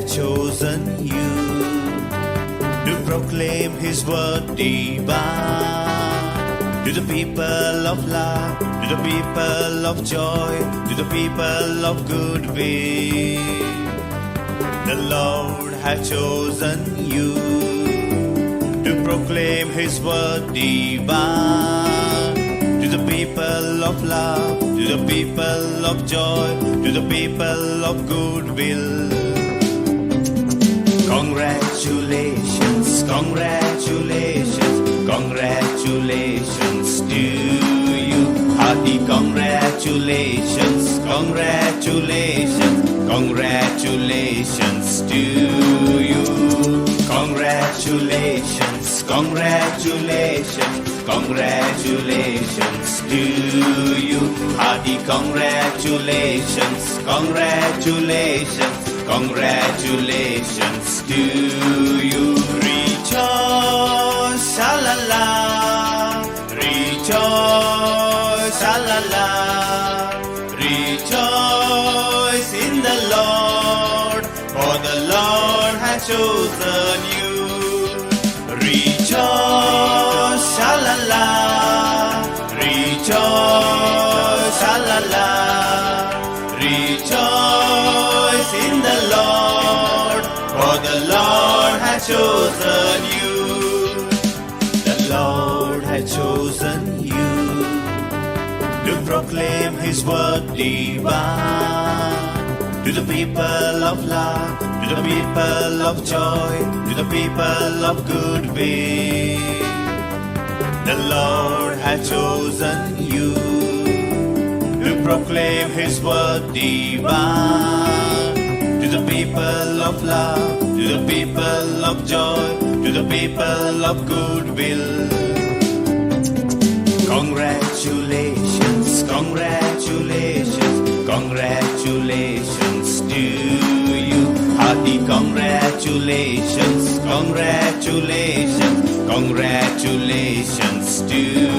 Chosen you to proclaim His word divine to the people of love, to the people of joy, to the people of goodwill. The Lord has chosen you to proclaim His word divine to the people of love, to the people of joy, to the people of goodwill. Congratulations, congratulations, congratulations to you. Hearty congratulations, congratulations, congratulations to you. Congratulations, congratulations, congratulations to you. Hearty congratulations, congratulations, congratulations to you. Rejoice, sha-la-la. Rejoice, sha-la-la. Rejoice in the Lord, for the Lord has chosen you. Rejoice, sha-la-la. Rejoice, sha-la-la. Rejoice in the Lord, for the Lord has chosen you. The Lord has chosen you to proclaim His word divine to the people of love, to the people of joy, to the people of goodwill. The Lord has chosen you to proclaim His word divine to the people of love, to the people of joy, to the people of goodwill. Congratulations, congratulations, congratulations to you. Hearty congratulations, congratulations, congratulations to you.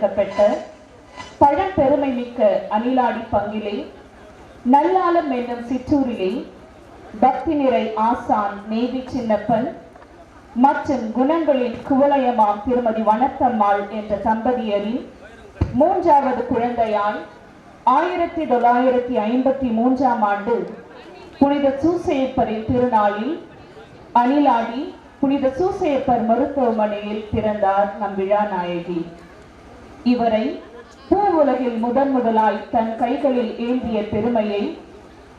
தேர்ந்தெடுக்கப்பட்ட பழம்பெருமை மிக்க அணிலாடி பங்கிலே நல்லாலம் என்னும் சிற்றூரிலே பக்தி நிறை ஆசான் navy Chinnappan மற்றும் குணங்களின் குவலயமாம் திருமதி வனத்தம்மாள் என்ற தம்பதியரின் மூன்றாவது குழந்தையாய் 1953 ஆண்டு புனித சூசையப்பரின் திருநாளில் அணிலாடி புனித சூசையப்பர் மருத்துவமனையில் பிறந்தார் நம் விழா நாயகி. இவரை பூ உலகில் முதலாய் தன் கைகளில் ஏந்திய பெருமையை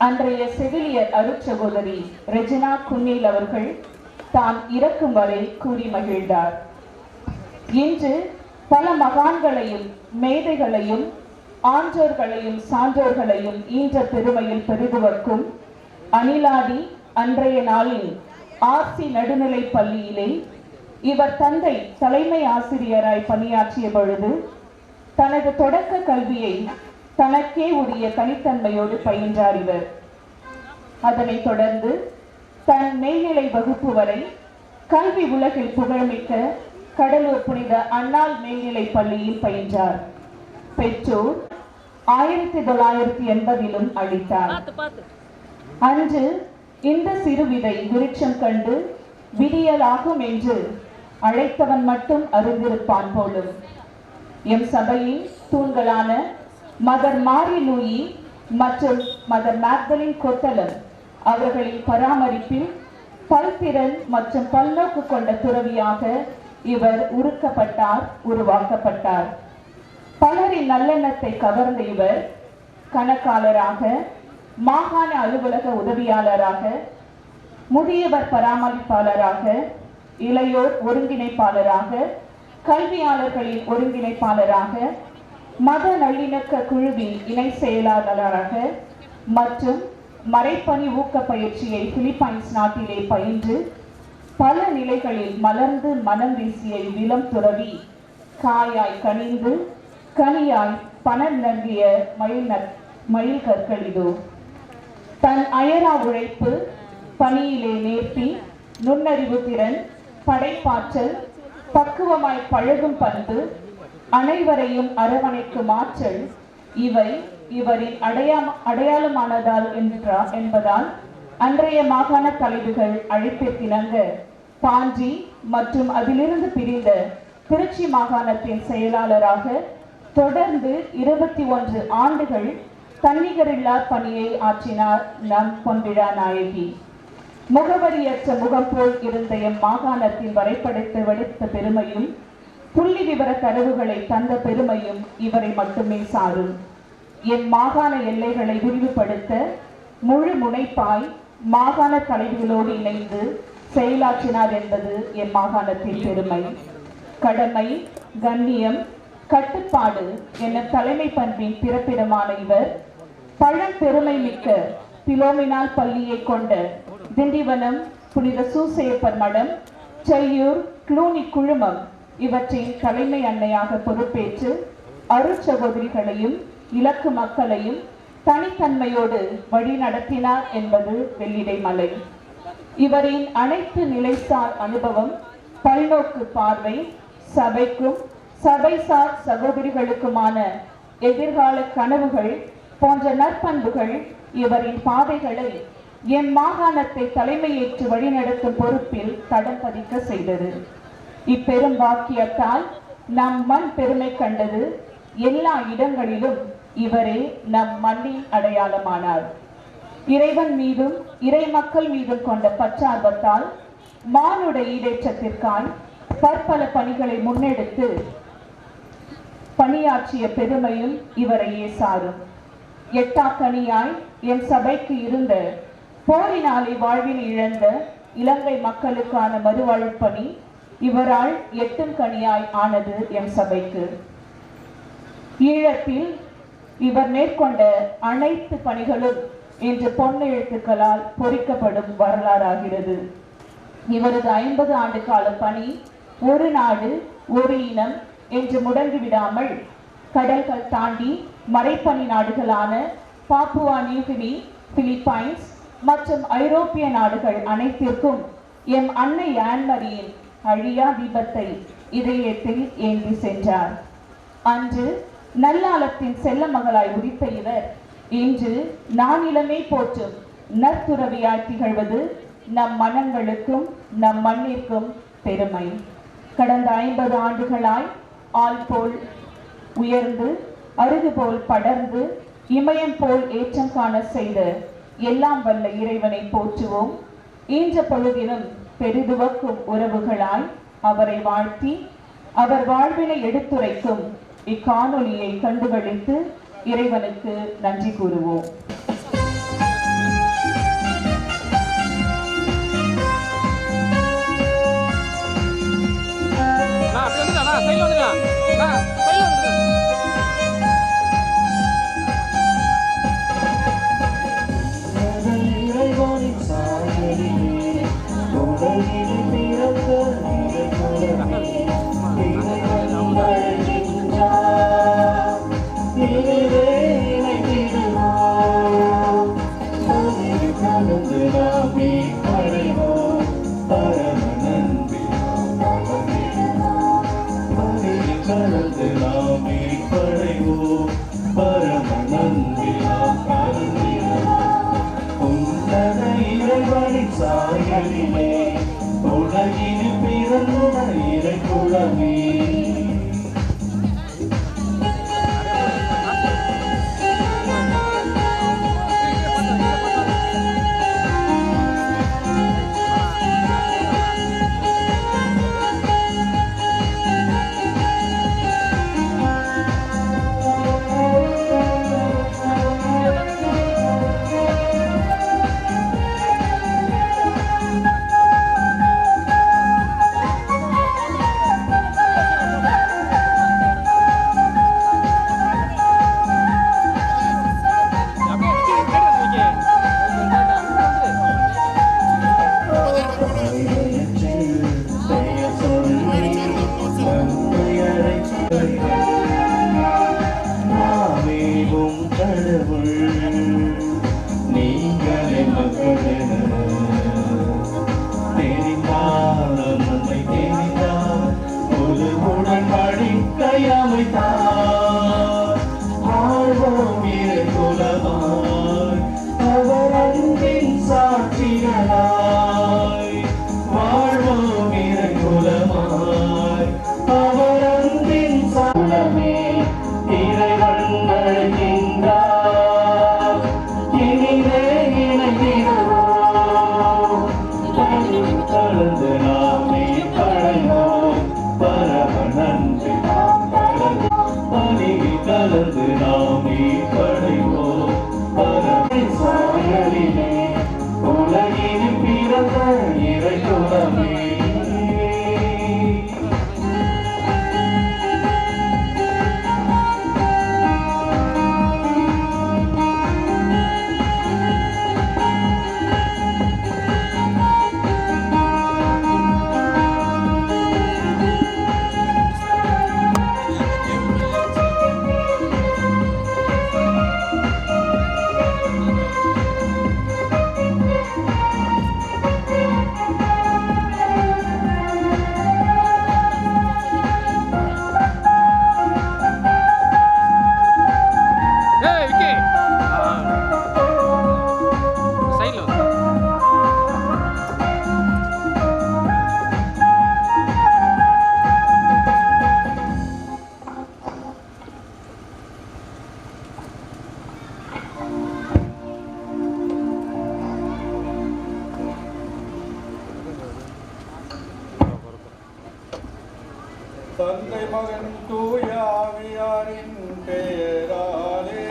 அன்றைய செவிலியர் அருட்சகோதரி ரெஜினா குன்னேல் அவர்கள் தான் இறக்கும் வரை கூறி மகிழ்ந்தார். இன்று பல மகான்களையும் மேதைகளையும் ஆன்றோர்களையும் சான்றோர்களையும் ஈன்ற பெருமையில் பெருகுவர்க்கும் அணிலாடி அன்றைய நாளில் ஆர்சி நடுநிலை பள்ளியிலே இவர் தந்தை தலைமை ஆசிரியராய் பணியாற்றிய பொழுது தனது தொடக்க கல்வியை தனக்கே உரிய தனித்தன்மையோடு பயின்றார் இவர். அதனைத் தொடர்ந்து தன் மேல்நிலை வகுப்பு வரை கல்வி உலகில் புகழ்மிக்க கடலூர் புனித அன்னாள் மேல்நிலை பள்ளியில் பயின்றார். பெற்றோர் 1980 அளித்தார். அன்று இந்த சிறுவிதை விருட்சம் கண்டு விடியலாகும் என்று அழைத்தவன் மட்டும் அறிந்திருப்பான் போலும். எம் சபையின் தூண்களான மதர் மாரி லூயி மற்றும் மதர் மேக்தலின் கொத்தலம் அவர்களின் பராமரிப்பில் பல்திறன் மற்றும் பல்நோக்கு கொண்ட துறவியாக இவர் உருவாக்கப்பட்டார். பலரின் நல்லெண்ணத்தை கவர்ந்த இவர் கணக்காளராக, மாகாண அலுவலக உதவியாளராக, முதியவர் பராமரிப்பாளராக, இளையோர் ஒருங்கிணைப்பாளராக, கல்வியாளர்களின் ஒருங்கிணைப்பாளராக, மத நல்லிணக்க குழுவின் இணை செயலாளராக மற்றும் மறைப்பணி ஊக்க பயிற்சியை பிலிப்பைன்ஸ் நாட்டிலே பயின்று பல நிலைகளில் மலர்ந்து மனம் வீசிய இளம் துறவி காயாய் கனிந்து கனியாய் பணம் நல்கிய மயில் கற்களிதோ. தன் அயரா உழைப்பு, பணியிலே நேர்த்தி, நுண்ணறிவு திறன், படைப்பாற்றல், பக்குவமாய் பழகும் பண்பு, அனைவரையும் அரவணைக்கும் ஆற்றல் இவை இவரின் அடையாளமானதால் என்பதால் அன்றைய மாகாண தலைவர்கள் அழைப்பிற்கிணங்க பாஞ்சி மற்றும் அதிலிருந்து பிரிந்த திருச்சி மாகாணத்தின் செயலாளராக தொடர்ந்து 21 ஆண்டுகள் தன்னிகரில்லா பணியை ஆற்றினார் நம் பொன்விழா நாயகி. முகவரியற்ற முகம் போல் இருந்த எம் மாகாணத்தின் வரைபடத்தை வெடித்த பெருமையும் புள்ளி விவர தரவுகளை தந்த பெருமையும் இவரை மட்டுமே சாரும். எம் மாகாண எல்லைகளை விரிவுபடுத்த முழு முனைப்பாய் மாகாண தலைவர்களோடு இணைந்து செயலாற்றினார் என்பது எம் மாகாணத்தின் பெருமை. கடமை, கண்ணியம், கட்டுப்பாடு என தலைமை பண்பின் பிறப்பிடமான இவர் பழம்பெருமை மிக்க பிலோமினால் பள்ளியை கொண்ட திண்டிவனம் புனித சூசையப்பர் மடம், செய்யூர், க்ளூனி குழுமம் இவற்றின் தலைமை அன்னையாக பொறுப்பேற்று அருட்சகோதரிகளையும் இலக்கு மக்களையும் தனித்தன்மையோடு வழி நடத்தினார் என்பது வெள்ளிடை மலை. இவரின் அனைத்து நிலைசார் அனுபவம், பல்நோக்கு பார்வை, சபைக்கும் சபைசார் சகோதரிகளுக்குமான எதிர்கால கனவுகள் போன்ற நற்பண்புகள் இவரின் பாதைகளை எம் மாகாணத்தை தலைமையேற்று வழிநடத்தும் பொறுப்பில் தடம் பதிக்க செய்தது. இப்பெரும் வாக்கியத்தால் நம் மண் பெருமை கண்டது. எல்லா இடங்களிலும் இவரே நம் மண்ணின் அடையாளமானார். இறைவன் மீதும் இறை மக்கள் மீதும் கொண்ட பற்றார்வத்தால் மானுட ஈடேற்றத்திற்காய் பற்பல பணிகளை முன்னெடுத்து பணியாற்றிய பெருமையும் இவரையே சாரும். எட்டாக்கனியாய் எம் சபைக்கு இருந்த போரினாலே வாழ்வில் இழந்த இலங்கை மக்களுக்கான மறுவாழ்வு பணி இவரால் எட்டும் கனியாய் ஆனது எம் சபைக்கு. ஈழத்தில் இவர் மேற்கொண்ட அனைத்து பணிகளும் இன்று பொன்னெழுத்துக்களால் பொறிக்கப்படும் வரலாறாகிறது. இவரது 50 ஆண்டு கால பணி ஒரு நாடு ஒரு இனம் என்று முடங்கிவிடாமல் கடல்கள் தாண்டி மறைப்பனி நாடுகளான பாப்புவா நியூகினி, பிலிப்பைன்ஸ் மற்றும் ஐரோப்பிய நாடுகள் அனைத்திற்கும் எம் அன்னை ஆன்மரியின் அழியா தீபத்தை இதயத்தில் ஏந்தி சென்றார். அன்று நல்லாளத்தின் செல்ல மகளாய் உதித்த இவர் இன்று நானிலமே போற்றும் நற்துறவியாய் திகழ்வது நம் மனங்களுக்கும் நம் மண்ணிற்கும் பெருமை. கடந்த 50 ஆண்டுகளாய் ஆள் போல் உயர்ந்து அருகு போல் படர்ந்து இமயம் போல் ஏற்றம் காண செய்த எல்லாம் வல்ல இறைவனை போற்றுவோம். ஈன்ற பொழுதிலும் பெரிதுவக்கும் உறவுகளாய் அவரை வாழ்த்தி அவர் வாழ்வினை எடுத்துரைக்கும் இக்காணொலியை கண்டுகளித்து இறைவனுக்கு நன்றி கூறுவோம். தந்தை மகன் தூய ஆவியாரின் பெயராலே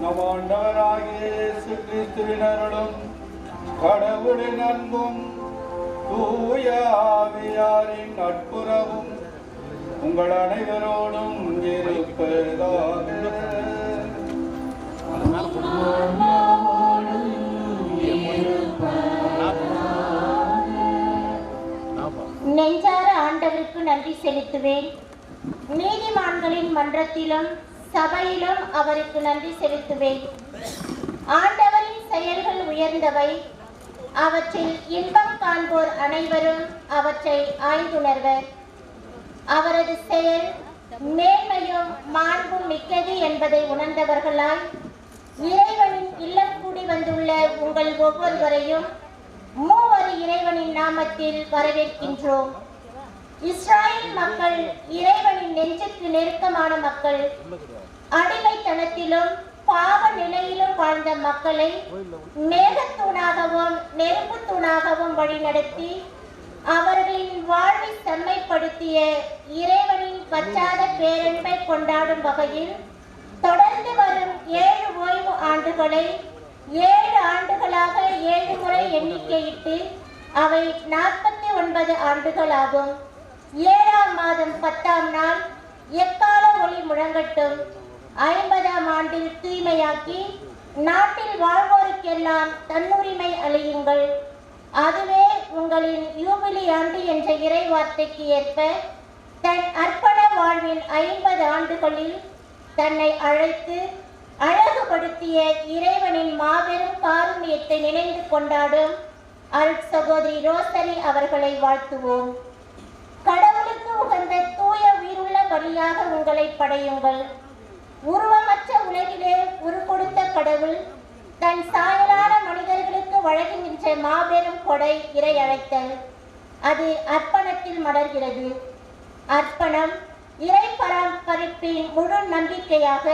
நம் ஆண்டவராகிய இயேசு கிறிஸ்துவின் அருளும் கடவுளின் அன்பும் தூய ஆவியாரின் நட்புறவும் உங்கள் அனைவரோடும் இருப்பதாக. நெஞ்சார ஆண்டவருக்கு நன்றி செலுத்துவேன். நீதிமான்களின் மன்றத்திலும் சபையிலும் அவருக்கு நன்றி செலுத்துவேன். ஆண்டவரின் செயல்கள் உயர்ந்தவை, அவற்றில் இன்பம் காண்போர் அனைவரும் அவற்றை ஆய்ந்துணர்வர். அவரது செயல் மேன்மையும் மாண்பும் மிக்கது என்பதை உணர்ந்தவர்களாய் இறைவனின் இல்லம் கூடி வந்துள்ள உங்கள் ஒவ்வொருவரையும் மூவரு இறைவனின் நாமத்தில் வரவேற்கின்றோம். இஸ்ராயல் மக்கள் இறைவனின் நெஞ்சுக்கு நெருக்கமான மக்கள். அடிமைத்தனத்திலும் பாவ நிலையிலும் வாழ்ந்த மக்களை மேகத்தூணாகவும் நெருப்பு தூணாகவும் வழிநடத்தி அவர்களின் வாழ்வை செம்மைப்படுத்திய இறைவனின் பற்றாத பேரன்பை கொண்டாடும் வகையில் தொடர்ந்து வரும் 7 ஓய்வு ஆண்டுகளை 7 ஆண்டுகளாக 7 முறை எண்ணிக்கையிட்டு அவை 49 ஆண்டுகளாகும். 7ஆம் மாதம் 10ஆம் நாள் எக்கால ஒளி முழங்கட்டும். 50ஆம் ஆண்டில் தூய்மையாக்கி நாட்டில் வாழ்வோருக்கெல்லாம் தன்னுரிமை அளியுங்கள். அதுவே உங்களின் யூபிலி ஆண்டு என்ற இறை வார்த்தைக்கு ஏற்ப தன் அர்ப்பண வாழ்வின் 50 ஆண்டுகளில் தன்னை அழைத்து அழகுபடுத்திய இறைவனின் மாபெரும் காருண்யத்தை நினைந்து கொண்டாடும் அருட் சகோதரி ரோசரி அவர்களை வாழ்த்துவோம். கடவுளுக்கு உகந்த தூய உயிருள்ள பலியாக உங்களை படையுங்கள். உருவமற்ற உலகிலே உருக்கொடுத்த கடவுள் தன் சாயலான மனிதர்களுக்கு வழங்குகின்ற மாபெரும் கொடை இறை அழைத்தல். அது அர்ப்பணத்தில் மலர்கிறது. அர்ப்பணம் இறை பராமரிப்பின் முழு நம்பிக்கையாக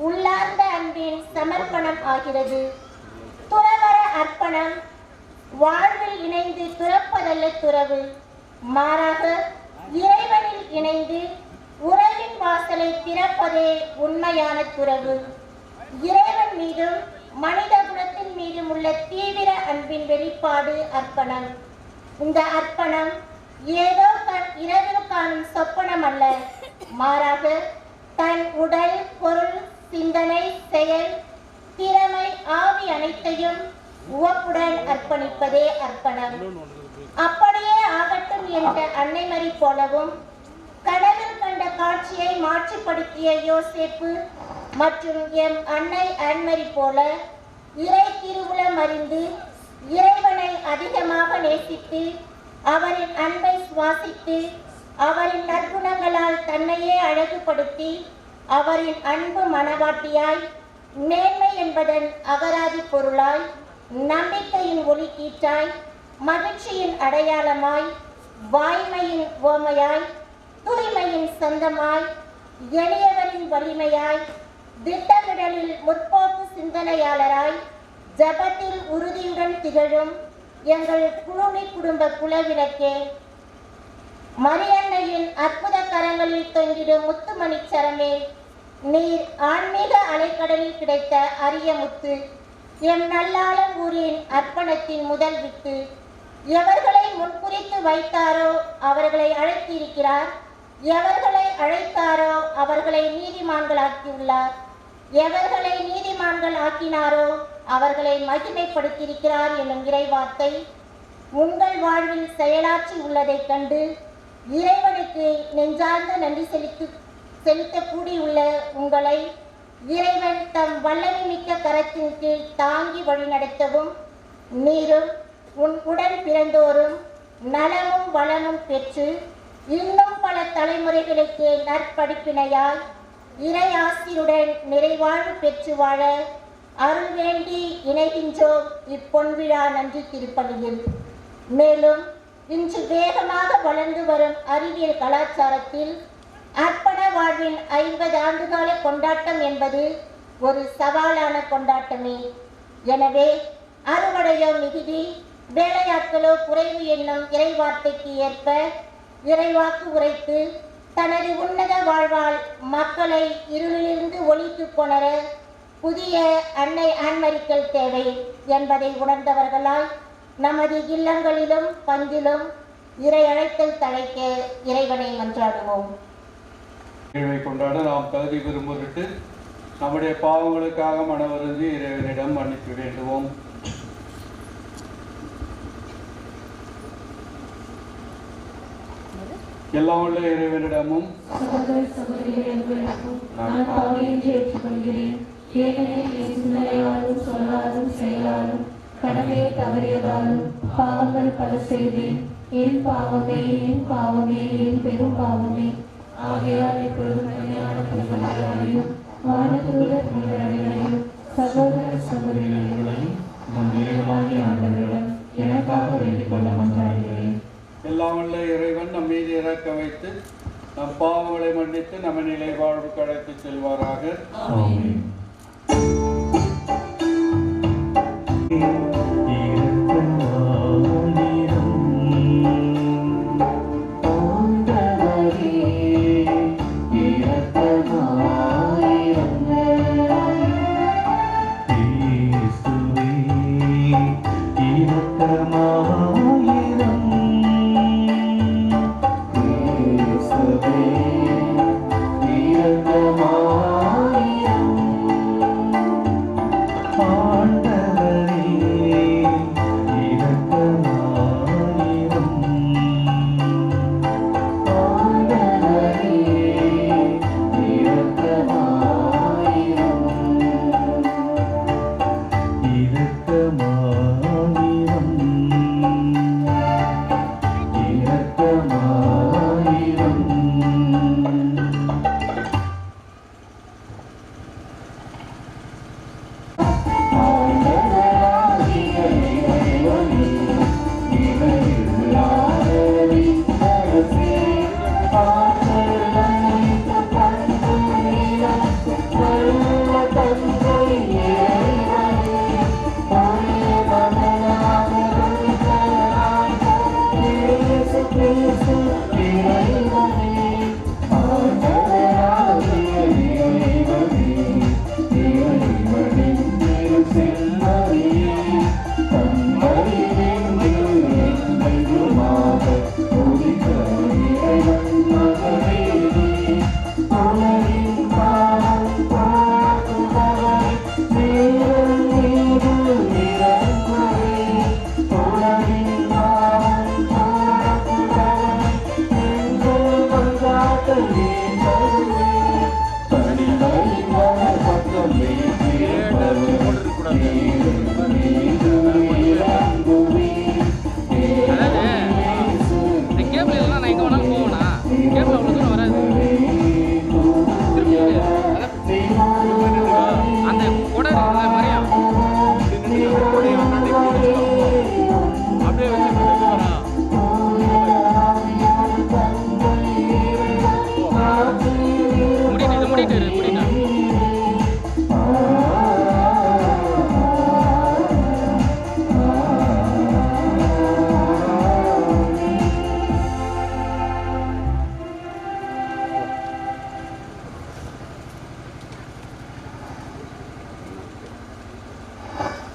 உள்ளார்ந்த அன்பின் சமர்ப்பணம் ஆகிறது. துறவர அர்ப்பணம் வாழ்வில் இணைந்து துறப்பதல்ல துறவு, மாறாக இறைவனில் இணைந்து உறவின் வாசலை திறப்பதே உண்மையான துறவு. இறைவன் மீதும் மனித குலத்தின் மீதும் உள்ள தீவிர அன்பின் வெளிப்பாடு அர்ப்பணம். இந்த அர்ப்பணம் ஏதோ இரவில் காணும் சொப்பனம் அல்ல, மாறாக தன் உடல், பொருள், சிந்தனை, செயல், திறமை, ஆவி அனைத்தையும் உவப்புடன் அர்ப்பணிப்பதே அர்ப்பணம். அப்படியே ஆகட்டும் என்ற அன்னைமரி போலவும் கடவுள் கண்ட காட்சியை மாற்றிப்படுத்திய யோசேப்பு மற்றும் எம் அன்னை ஆன்மரி போல இறை திருவுளம் அறிந்து இறைவனை அதிகமாக நேசித்து அவரின் அன்பை சுவாசித்து அவரின் நற்குணங்களால் தன்னையே அழகுபடுத்தி அவரின் அன்பு மனவாட்டியாய் மேன்மை என்பதன் அகராதி பொருளாய் நம்பிக்கையின் ஒளிக்கீற்றாய் மகிழ்ச்சியின் அடையாளமாய் வாய்மையின் ஓமையாய் தூய்மையின் சொந்தமாய் எளியவரின் வலிமையாய் திட்டமிடலில் முற்போக்கு சிந்தனையாளராய் ஜபத்தில் உறுதியுடன் திகழும் எங்கள் குழுமி குடும்ப குலவிளக்கே, மரியன்னையின் அற்புத கரங்களில் தொங்கிடும் முத்துமணிச்சரமே, நீர் ஆன்மீக அலைக்கடலில் கிடைத்த அரிய முத்து, எம் நல்லாளம் ஊரின் அர்ப்பணத்தின் முதல் வித்து. எவர்களை முன்குறித்து வைத்தாரோ அவர்களை அழைத்திருக்கிறார், எவர்களை அழைத்தாரோ அவர்களை நீதிமான்களாக்கியுள்ளார், எவர்களை நீதிமான்கள் ஆக்கினாரோ அவர்களை மகிமைப்படுத்தியிருக்கிறார் என்னும் இறைவார்த்தை உங்கள் வாழ்வில் செயலாற்றி உள்ளதைக் கண்டு இறைவனுக்கு நெஞ்சார்ந்த நன்றி செலுத்த கூடியுள்ள உங்களை இறைவன் தம் வல்லமை மிக்க கரத்தின் கீழ் தாங்கி வழிநடத்தவும் நீரும் உன் உடன் பிறந்தோரும் நலமும் வளமும் பெற்று இன்னும் பல தலைமுறைகளுக்கு நற்படிப்பினையாய் இறை ஆசியுடன் நிறைவாழ்வு பெற்று வாழ அருள் வேண்டி இணைகின்றோம் இப்பொன்விழா நன்றி திருப்பலியில். மேலும் இன்று வேகமாக வளர்ந்து வரும் அறிவியல் கலாச்சாரத்தில் அர்ப்பண வாழ்வின் 50 ஆண்டுகால கொண்டாட்டம் என்பது ஒரு சவாலான கொண்டாட்டமே. எனவே அறுவடையோ மிகுதி, வேலையாட்களோ குறைவு என்னும் இறைவார்த்தைக்கு ஏற்ப இறைவாக்கு உரைத்து தனது உன்னத வாழ்வால் மக்களை இருளிலிருந்து ஒளிக்கு கொணர புதிய அன்னை ஆன்மரிக்கல் தேவை என்பதை உணர்ந்தவர்களால் நமது இல்லங்களிலும் பங்கிலும் இறை அழைத்தல் தழைக்க இறைவனை மன்றாடுவோம். கொண்டாட நாம் தகுதி பெறும் பொருட்டு நம்முடைய பாவங்களுக்காக மனவருந்தி இறைவனிடம் மன்னிப்பு வேண்டுவோம். எல்லாம் உள்ள இறைவனிடமும் சொல்லாலும் செயலாலும் கடமை அறிய தவறியதாலும் பாவங்கள் பல செய்தேன். என் பாவமே, என் பாவமே, என் பெரும் பாவமே. ஆகையால் இப்பொழுது கல்யாண பிரபலங்களையும் வானதூதர் புனிதர்களையும் சகோதர சகோதரிகளையும் நம் இறைவனாகிய ஆண்டவரிடம் எனக்காக வேண்டிக் கொள்ள மன்றாடுகிறேன். எல்லாம் வல்ல இறைவன் நம் மீது இறக்க வைத்து நம் பாவங்களை மன்னித்து நம்ம நிலை வாழ்வு கடைத்து செல்வாராக. ஆமென்.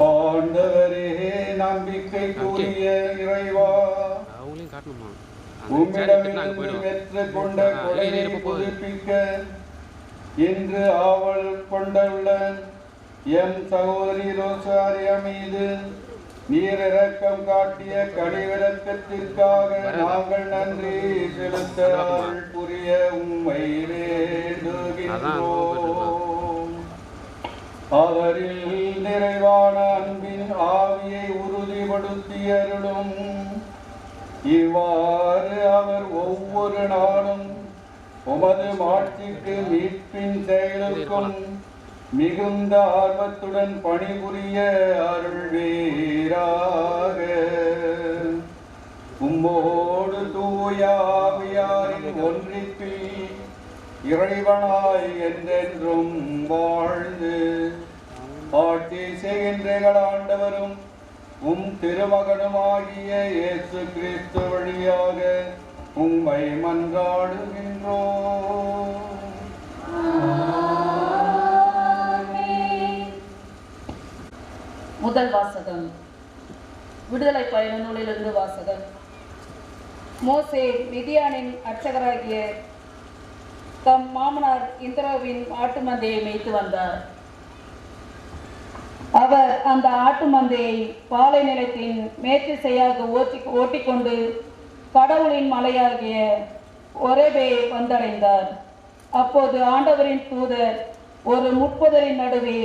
ஆண்டவரே, நம்பிக்கைக்குரிய இறைவா, உம்மிடமிருந்து பெற்று கொண்ட கொடையை புதுப்பிக்க இன்று ஆவல் கொண்டுள்ள எம் சகோதரி ரோசாரியா மீது நீர் இரக்கம் காட்டிய கனிவிரக்கத்திற்காக நாங்கள் நன்றி செலுத்த அருள் புரிய உம்மை வேண்டுகின்றோம். அவரில் நிறைவான அன்பின் ஆவியை உறுதிப்படுத்தியருளும். இவ்வாறு அவர் ஒவ்வொரு நாளும் உமது மாட்சிக்கு மீட்பின் செயலுக்கும் மிகுந்த ஆர்வத்துடன் பணிபுரிய அருள்வீராக. உம்மோடு தூய ஆவியாரின் ஒன்றிப்பில் இறைவனாய் என்றென்றும் வாழ்ந்து ஆட்சி செய்கின்ற ஆண்டவரும் உம் திருமகனுமாகிய இயேசு கிறிஸ்து வழியாக உம்மை மன்றாடுகின்றோம். முதல் வாசகம். விடுதலை பயண நூலிலிருந்து வாசகம். மோசே மிதியானின் அர்ச்சகராகிய தம் மாமனார் இந்திராவின் ஆட்டு மந்தையை மேய்த்து வந்தார். அவர் அந்த ஆட்டு மந்தையை பாலை நிலத்தின் மேற்றிசையாக ஓட்டிக்கொண்டு கடவுளின் மலையாகிய ஒரேபே வந்தடைந்தார். அப்போது ஆண்டவரின் தூதர் ஒரு முட்புதரின் நடுவே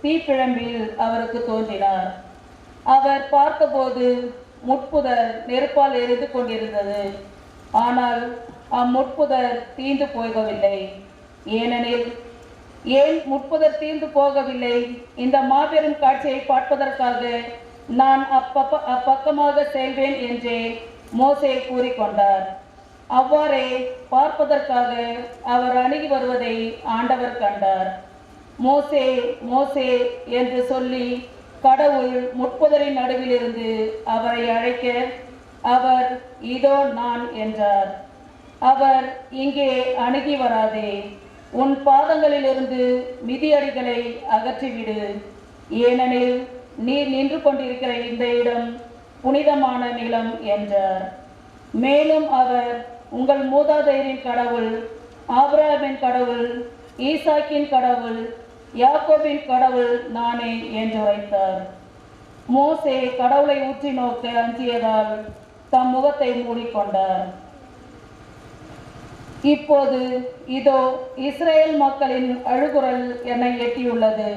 தீப்பிழம்பில் அவருக்கு தோன்றினார். அவர் பார்த்தபோது முட்புதர் நெருப்பால் எரிந்து கொண்டிருந்தது. ஆனால் அம்முட்புதர் தீந்து போகவில்லை. ஏன் முட்புதர் தீர்ந்து போகவில்லை? இந்த மாபெரும் காட்சியை பார்ப்பதற்காக நான் அப்பக்கமாக செல்வேன் என்றே மோசே கூறிக்கொண்டார். அவ்வாறே பார்ப்பதற்காக அவர் அணுகி வருவதை ஆண்டவர் கண்டார். மோசே மோசே என்று சொல்லி கடவுள் முட்புதரின் நடுவிலிருந்து அவரை அழைக்க அவர் இதோ நான் என்றார். அவர் இங்கே அணுகி வராதே, உன் பாதங்களிலிருந்து மிதியடிகளை அகற்றிவிடு, ஏனெனில் நீர் நின்று கொண்டிருக்கிற இந்த இடம் புனிதமான நிலம் என்றார். மேலும் அவர் உங்கள் மூதாதையரின் கடவுள், ஆபிரகாமின் கடவுள், ஈசாக்கின் கடவுள், யாக்கோபின் கடவுள் நானே என்று உரைத்தார். மோசே கடவுளை உற்று நோக்க அஞ்சியதால் தம் முகத்தை மூடிக்கொண்டார். இப்போது இதோ இஸ்ரேல் மக்களின் அழுகுரல் என்னை எட்டியுள்ளது.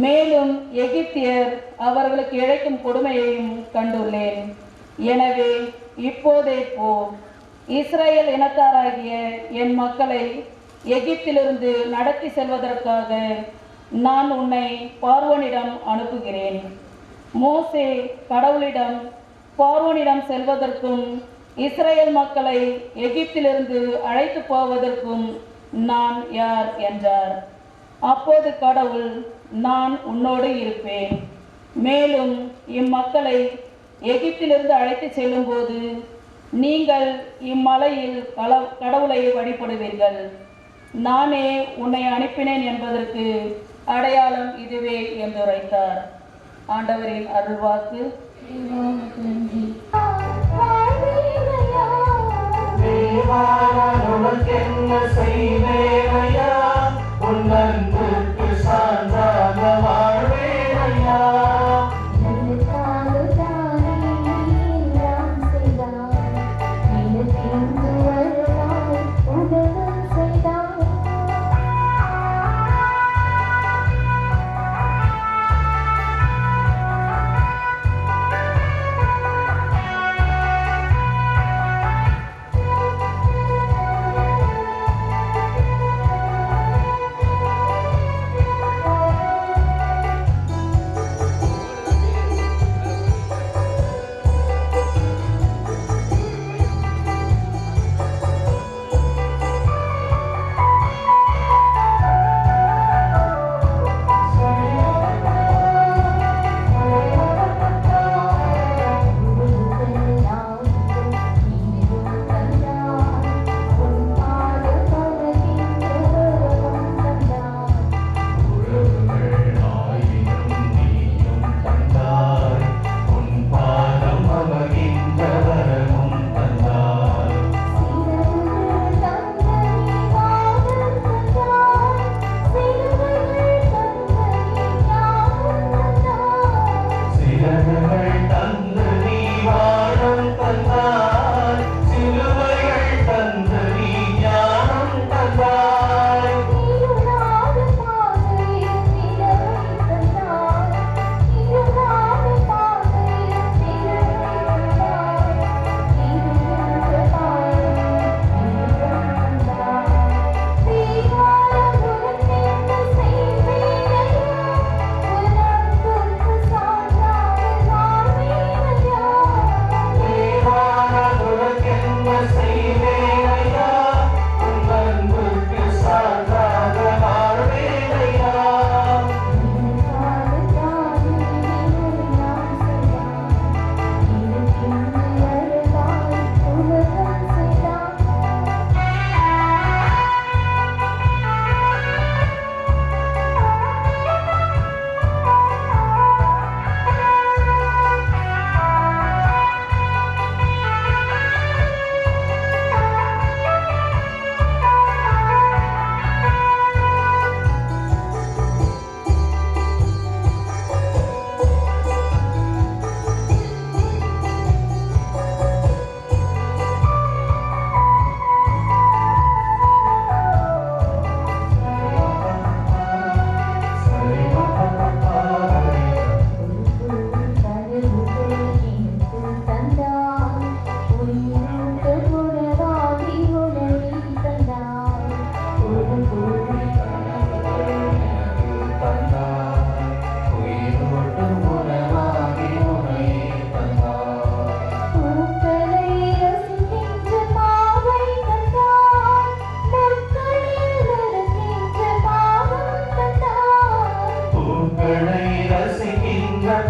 மேலும் எகிப்தியர் அவர்களுக்கு இழைக்கும் கொடுமையையும் கண்டுள்ளேன். எனவே இப்போதே போ, இஸ்ரேல் இனத்தாராகிய என் மக்களை எகிப்திலிருந்து நடத்தி செல்வதற்காக நான் உன்னை பார்வோனிடம் அனுப்புகிறேன். மோசே கடவுளிடம் பார்வோனிடம் செல்வதற்கும் இஸ்ரேல் மக்களை எகிப்திலிருந்து அழைத்து போவதற்கும் நான் யார் என்றார். அப்போது கடவுள், நான் உன்னோடு இருப்பேன். மேலும் இம்மக்களை எகிப்திலிருந்து அழைத்து செல்லும்போது நீங்கள் இம்மலையில் கடவுளை வழிபடுவீர்கள். நானே உன்னை அனுப்பினேன் என்பதற்கு அடையாளம் இதுவே என்று உரைத்தார். ஆண்டவரின் அருள்வாக்கு.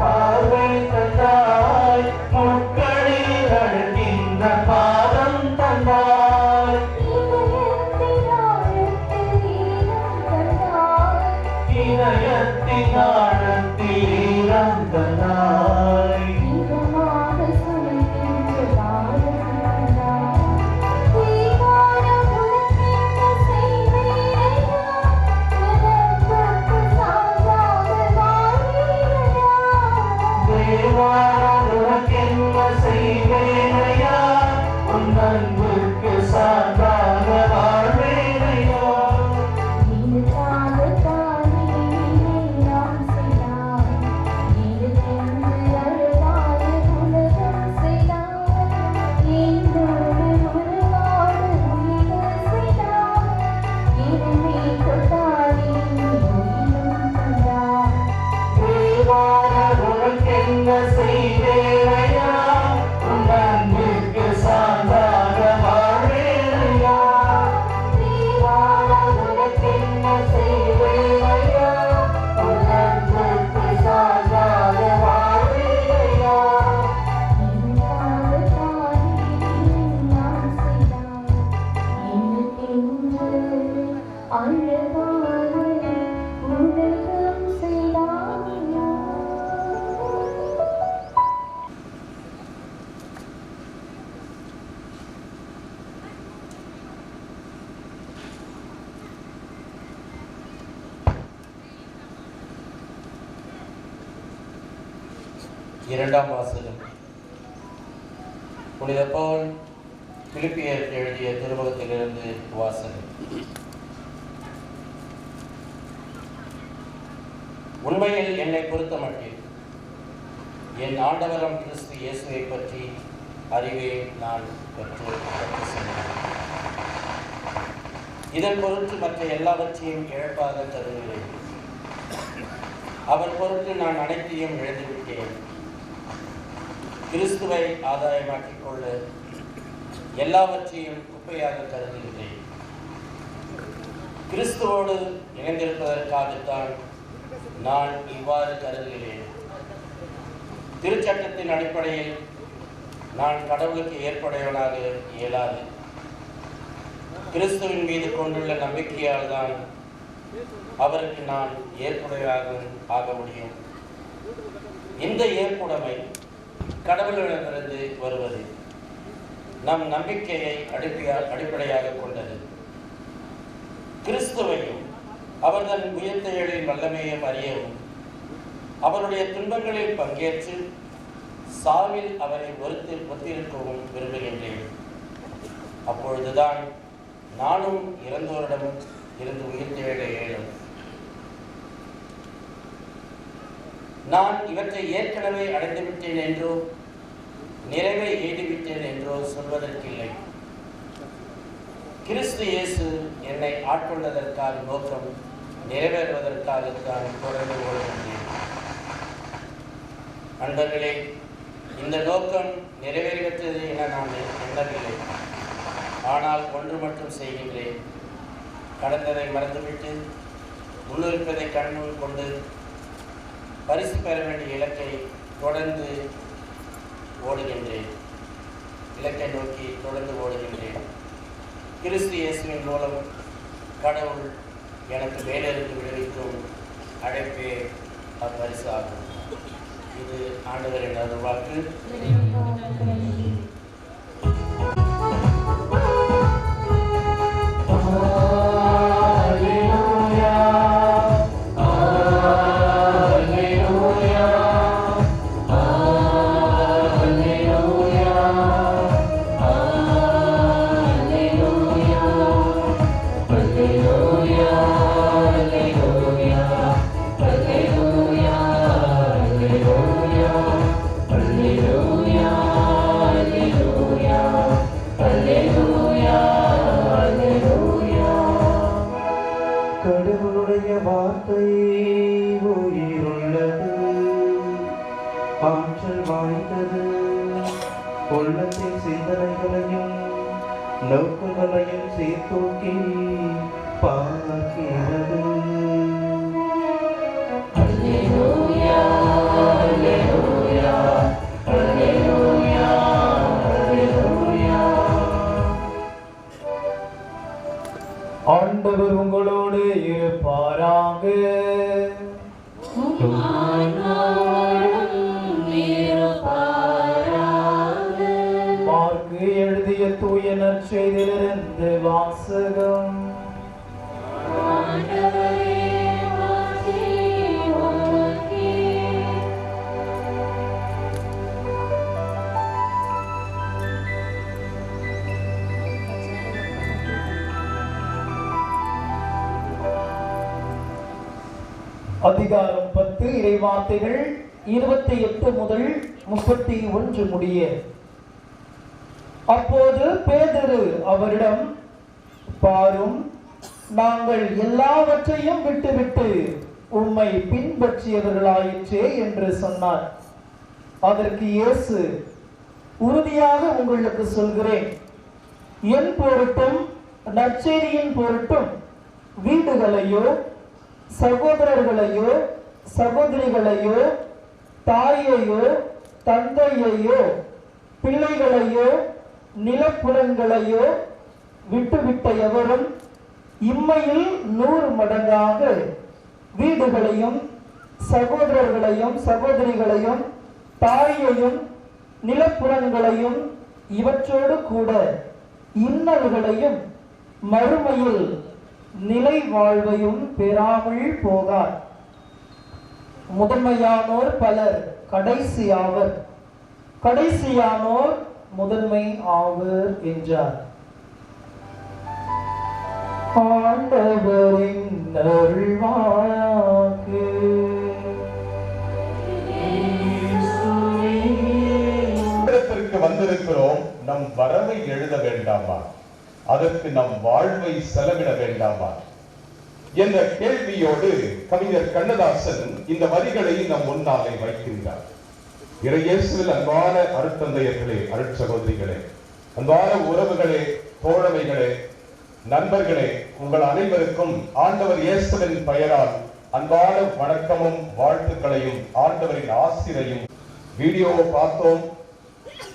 பார்வை தந்தாய், முட்களில் அழுகின்ற பாதம் தந்தாய், இதயத்தின் ஆழத்தில் ஈரம் தந்தாய். உனக்கென்ன செய்வேனையா, உன் அன்புக்கு சார்பாக வாழ்வேனையா. உனக்கென்ன செய்வேனையா, உன் அன்புக்கு சார்பாக வாழ்வேனையா. உனக்கென்ன செய்வேனையா, உன் அன்புக்கு சார்பாக வாழ்வேனையா. இரண்டாம் வாசகம். புனித பவுல் பிலிப்பியருக்கு எழுதிய திருமுகத்திலிருந்து வாசகம். உண்மையில் என்னை பொறுத்தமட்டில் என் ஆண்டவரம் கிறிஸ்து இயேசுவை பற்றி அறிவே நான் கற்று சென்றேன். இதன் பொருட்டு மற்ற எல்லாவற்றையும் இழப்பாக கருதுகிறேன். அவர் பொருட்டு நான் அனைத்தையும் இழந்துவிட்டேன். கிறிஸ்துவை ஆதாயமாக்கிக் கொள்ள எல்லாவற்றையும் குப்பையாக கருதுகிறேன். கிறிஸ்துவோடு இணைந்திருப்பதற்காகத்தான் நான் இவ்வாறு கருதுகிறேன். திருச்சட்டத்தின் அடிப்படையில் நான் கடவுளுக்கு ஏற்புடையவனாக இயலாது. கிறிஸ்துவின் மீது கொண்டுள்ள நம்பிக்கையால் தான் அவருக்கு நான் ஏற்புடையவராக ஆக முடியும். இந்த ஏற்புடைமை கடவுளிடமிருந்து வருவது நம் நம்பிக்கையை அடிப்படையாக கொண்டது. கிறிஸ்துவையும் அவர்தன் உயிர்த்தெழுதலின் வல்லமையும் அறியவும் அவருடைய துன்பங்களில் பங்கேற்று சாவில் அவரை ஒத்திருக்கவும் விரும்புகின்றேன். அப்பொழுதுதான் நானும் இறந்தோரிடம் இருந்து உயிர்த்தெழ இயலும். நான் இவற்றை ஏற்கனவே அடைந்துவிட்டேன் என்றோ நிறைவை எய்துவிட்டேன் என்றோ சொல்வதற்கில்லை. கிறிஸ்து இயேசு என்னை ஆட்கொண்டதற்கான நோக்கம் நிறைவேறுவதற்காகத்தான் தொடர்ந்து ஓடுகின்றேன். நண்பர்களே, இந்த நோக்கம் நிறைவேறிவிட்டது என நான் எண்ணவில்லை. ஆனால் ஒன்று மட்டும் செய்கின்றேன். கடந்ததை மறந்துவிட்டு முன்னிருப்பதை கண்முன் கொண்டு பரிசு பெற வேண்டிய இலக்கை தொடர்ந்து ஓடுகின்றேன். இலக்கை நோக்கி தொடர்ந்து ஓடுகின்றேன். கிறிஸ்து இயேசுவின் மூலம் கடவுள் எனக்கு மேலிருந்து விடுவிக்கும் அழைப்பே அப்பரிசு ஆகும். இது ஆண்டவரின் அருள்வாக்கு. கடவுளுடைய வார்த்தை உயிருள்ளது, ஆற்றல் வாய்ந்தது, உள்ளத்தின் சிந்தனைகளையும் நோக்கங்களையும் சீர்தூக்கி பார்க்கிறது. அல்லேலூயா. தூய நற்செய்தியிலிருந்து வாசகம். அதிகாரம் 10 இறைவார்த்தைகள் 28 முதல் 31 முடிய. அப்போது பேதுரு அவரிடம், பாரும், நாங்கள் எல்லாவற்றையும் விட்டுவிட்டு உம்மை பின்பற்றியவர்களாயிற்றே என்று சொன்னார். அதற்கு இயேசு, உறுதியாக உங்களுக்கு சொல்கிறேன், என் பொருட்டும் நற்செய்தியின் பொருட்டும் வீடுகளையோ சகோதரர்களையோ சகோதரிகளையோ தாயையோ தந்தையையோ பிள்ளைகளையோ நிலப்புலங்களையோ விட்டுவிட்ட எவரும் இம்மையில் 100 மடங்காக வீடுகளையும் சகோதரர்களையும் சகோதரிகளையும் தாயையும் நிலப்புலங்களையும் இவற்றோடு கூட இன்னல்களையும் மறுமையில் நிலை வாழ்வையும் பெறாமல் போகார். முதன்மையானோர் பலர் கடைசி ஆவர், கடைசியானோர் முதன்மை ஆவர் என்றார். ஆண்டவரின் அருள்வாக்கு. வந்திருக்கிறோம், நம் வரவை எழுத வேண்டாமா, அதற்கு நம் வாழ்வை செலவிட வேண்டாமா என்ற கேள்வியோடு கவிஞர் கண்ணதாசன் இந்த வரிகளை நம் முன்னாலே வைக்கின்றார். இறையேசுவில் அன்பான அருட்தந்தையர்களே, அருட்சகோதரிகளே, அன்பான உறவுகளே, தோழமைகளே, நண்பர்களே, உங்கள் அனைவருக்கும் ஆண்டவர் இயேசுவின் பெயரால் அன்பான வணக்கமும் வாழ்த்துக்களையும் ஆண்டவரின் ஆசிரையும். வீடியோவை பார்த்தோம்,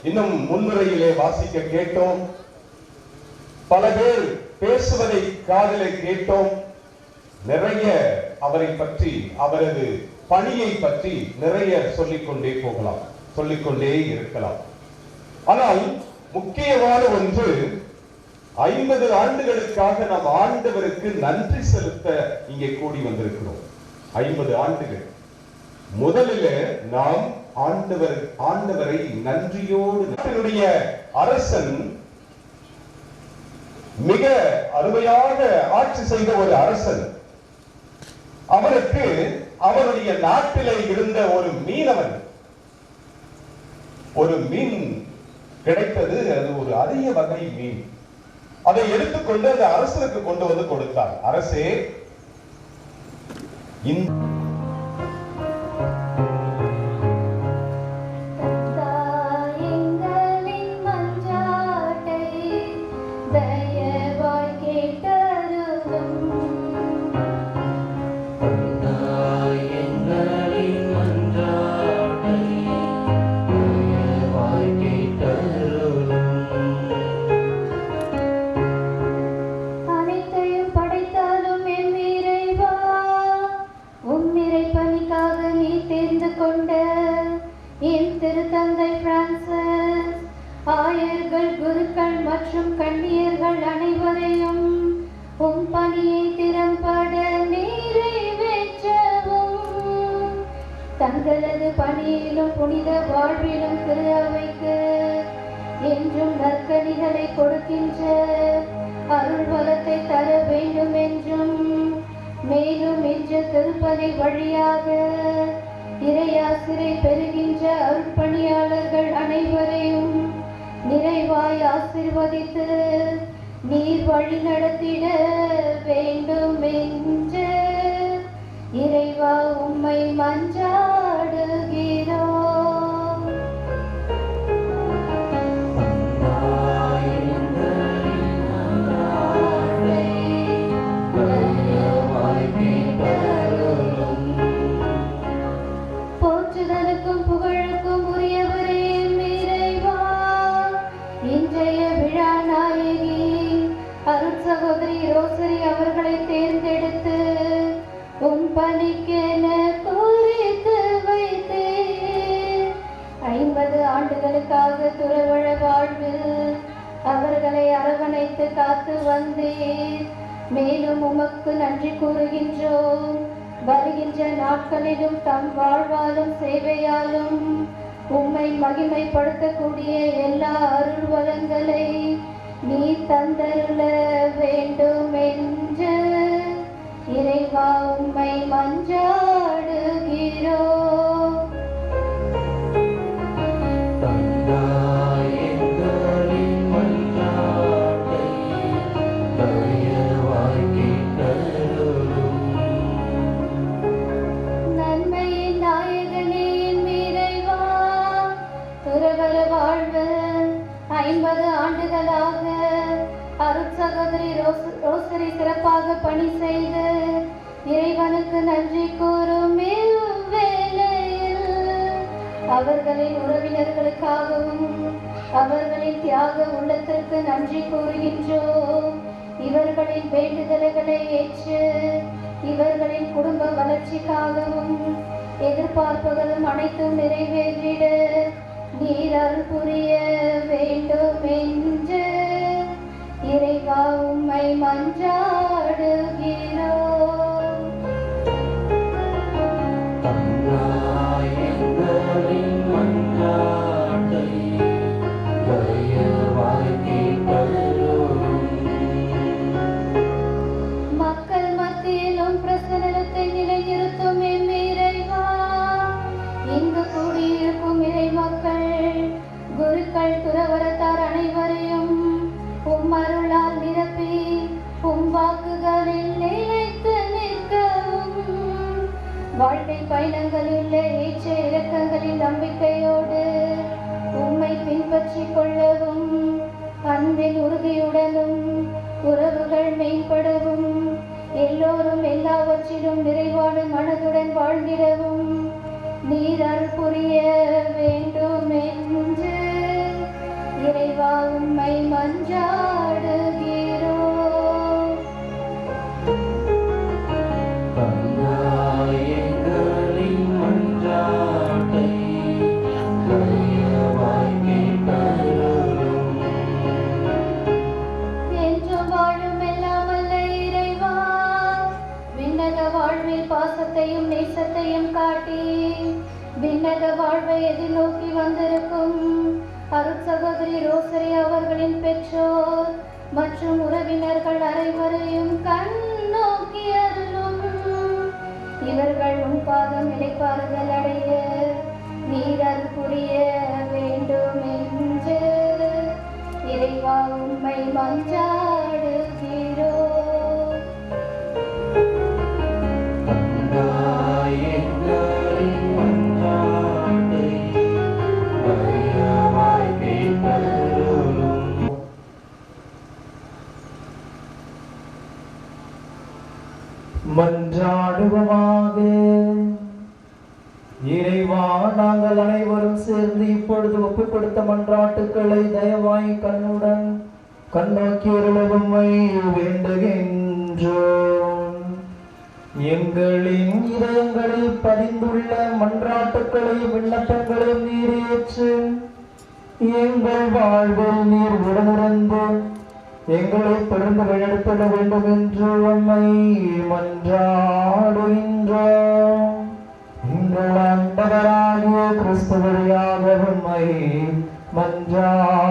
இன்னும் முன்னுரையிலே வாசிக்க கேட்டோம், பல பேர் பேசுவதை காதிலே கேட்டோம். நிறைய அவரை பற்றி, அவரது பணியை பற்றி நிறைய சொல்லிக்கொண்டே போகலாம், சொல்லிக்கொண்டே இருக்கலாம். ஆனால் முக்கியமான ஒன்று, 50 ஆண்டுகளுக்காக நாம் ஆண்டவருக்கு நன்றி செலுத்த இங்கே கூடி வந்திருக்கிறோம். 50 ஆண்டுகள். முதலில் நாம் ஆண்டவரை நன்றியோடு, நாட்டினுடைய அரசன் மிக அருமையாக ஆட்சி செய்த ஒரு அரசன், அவருக்கு அவருடைய நாட்டிலே இருந்த ஒரு மீனவன் ஒரு மீன் கிடைத்தது. அது ஒரு அரிய வகை மீன். அதை எடுத்துக்கொண்டு அந்த அரசனுக்கு கொண்டு வந்து கொடுத்தார். அரசே, திருத்தந்தை பிரான்சிஸ், ஆயர்கள், குருக்கள் மற்றும் கன்னியர்கள் அனைவரையும் உம் பணியை திறம்பட நிறைவேற்றவும், தங்களது பணியிலும் புனித வாழ்விலும் திரு அவைக்கு என்றும் நற்கனிகளை கொடுக்கின்ற அருள் வளத்தை தர வேண்டும் என்றும், மேலும் இன்று திருப்பதி வழியாக இறையாசிரை பெறுகின்ற அருட்பணியாளர்கள் அனைவரையும் நிறைவாய் ஆசீர்வதித்து நீர் வழி நடத்திட வேண்டும் என்று இறைவா உம்மை மன்றாடுகிறோம். போற்றுதலுக்கும் புகழுக்கும் உரியவரே இறைவா, இன்றைய விழா நாயகி அருட்சகோதரி ரோசரி அவர்களை தேர்ந்தெடுத்து உம் பணிக்கென குறித்து வைத்தேன். 50 ஆண்டுகளுக்காக துறவற வாழ்வில் அவர்களை அரவணைத்து காத்து வந்தீர். மேலும் உமக்கு நன்றி கூறுகின்றோம். வருகின்ற நாட்களிலும் தம் வாழ்வாலும் சேவையாலும் உம்மை மகிமைப்படுத்தக்கூடிய எல்லா அருள் வளங்களை நீ தந்தருள வேண்டும் என்று இறைவா உம்மை மன்றாடுகிறோம். நன்மையின் நாயகனே இறைவா, துறவற வாழ்வு 50 ஆண்டுகளாக அருட்சகோதரி ரோசரி சிறப்பாக பணி செய்து இறைவனுக்கு நன்றி கூறும் வேளையில் அவர்களின் உறவினர்களுக்காகவும் அவர்களின் தியாக உள்ளத்திற்கு நன்றி கூறுகின்றோம். இவர்களின் வேண்டுதல்களை ஏற்று இவர்களின் குடும்ப வளர்ச்சிக்காகவும் எதிர்பார்ப்புகளும் அனைத்தும் நிறைவேற்றிட நீர் அருள் புரிய வேண்டும் என்று இறைவா உம்மை மன்றாடுகிறோம். மக்கள் மத்தியிலும் பிரசன்னத்தை நிலைநிறுத்தும் இறைவா, இங்கு கூடியிருக்கும் இறை மக்கள், குருக்கள், துறவரத்தார் அனைவரையும் உம் அருளால் நிரப்பி உம் வாக்குகளில் நிலைத்து நிற்கவும், வாழ்க்கை பயணங்களில் ஏற்ற இலக்கங்களின் நம்பிக்கையோடு உம்மை பின்பற்றிக் கொள்ளவும், அன்பின் உறுதியுடனும் உறவுகள் மேம்படவும், எல்லோரும் எல்லாவற்றிலும் நிறைவான மனதுடன் வாழ்ந்திடவும் நீர் அருள் புரிய வேண்டும் என்று இறைவா உம்மை மன்றாடுகிறோம். என்றும் வாழும் எல்லாம் வல்ல இறைவா, விண்ணக வாழ்வில் பாசத்தையும் நேசத்தையும் காட்டி விண்ணக வாழ்வை எதிர்நோக்கி வந்திருக்கும் அருட்சகோதரி ரோசரி அவர்களின் பெற்றோர் மற்றும் உறவினர்கள் அனைவரையும் கண்ணோக்கி அருளும். இவர்கள் உன் பாதம் இளைப்பாறுதல் அடைய நீர் அருள் புரிய வேண்டும் என்று இறைவா உம்மை மன்றாடுகிறோம். மன்றாடுவோமாக. இறைவா, நாங்கள் அனைவரும் சேர்ந்து இப்பொழுது ஒப்புக் கொடுத்த மன்றாட்டுக்களை தயவாய் கண்ணுடன் கண்ணோக்கி உம்மை வேண்டுகின்றோம். எங்களின் இதயங்களில் பதிந்துள்ள மன்றாட்டுக்களையும் விண்ணப்பங்களையும் நீர் ஏற்று எங்கள் வாழ்வில் நீர் உடனிருந்து எங்களை தொடர்ந்து வழிநடத்திட வேண்டும் என்று உம்மை மன்றாடுகின்றோம். எங்கள் ஆண்டவராகிய கிறிஸ்து வழியாக உம்மை மன்றாடுகின்றோம்.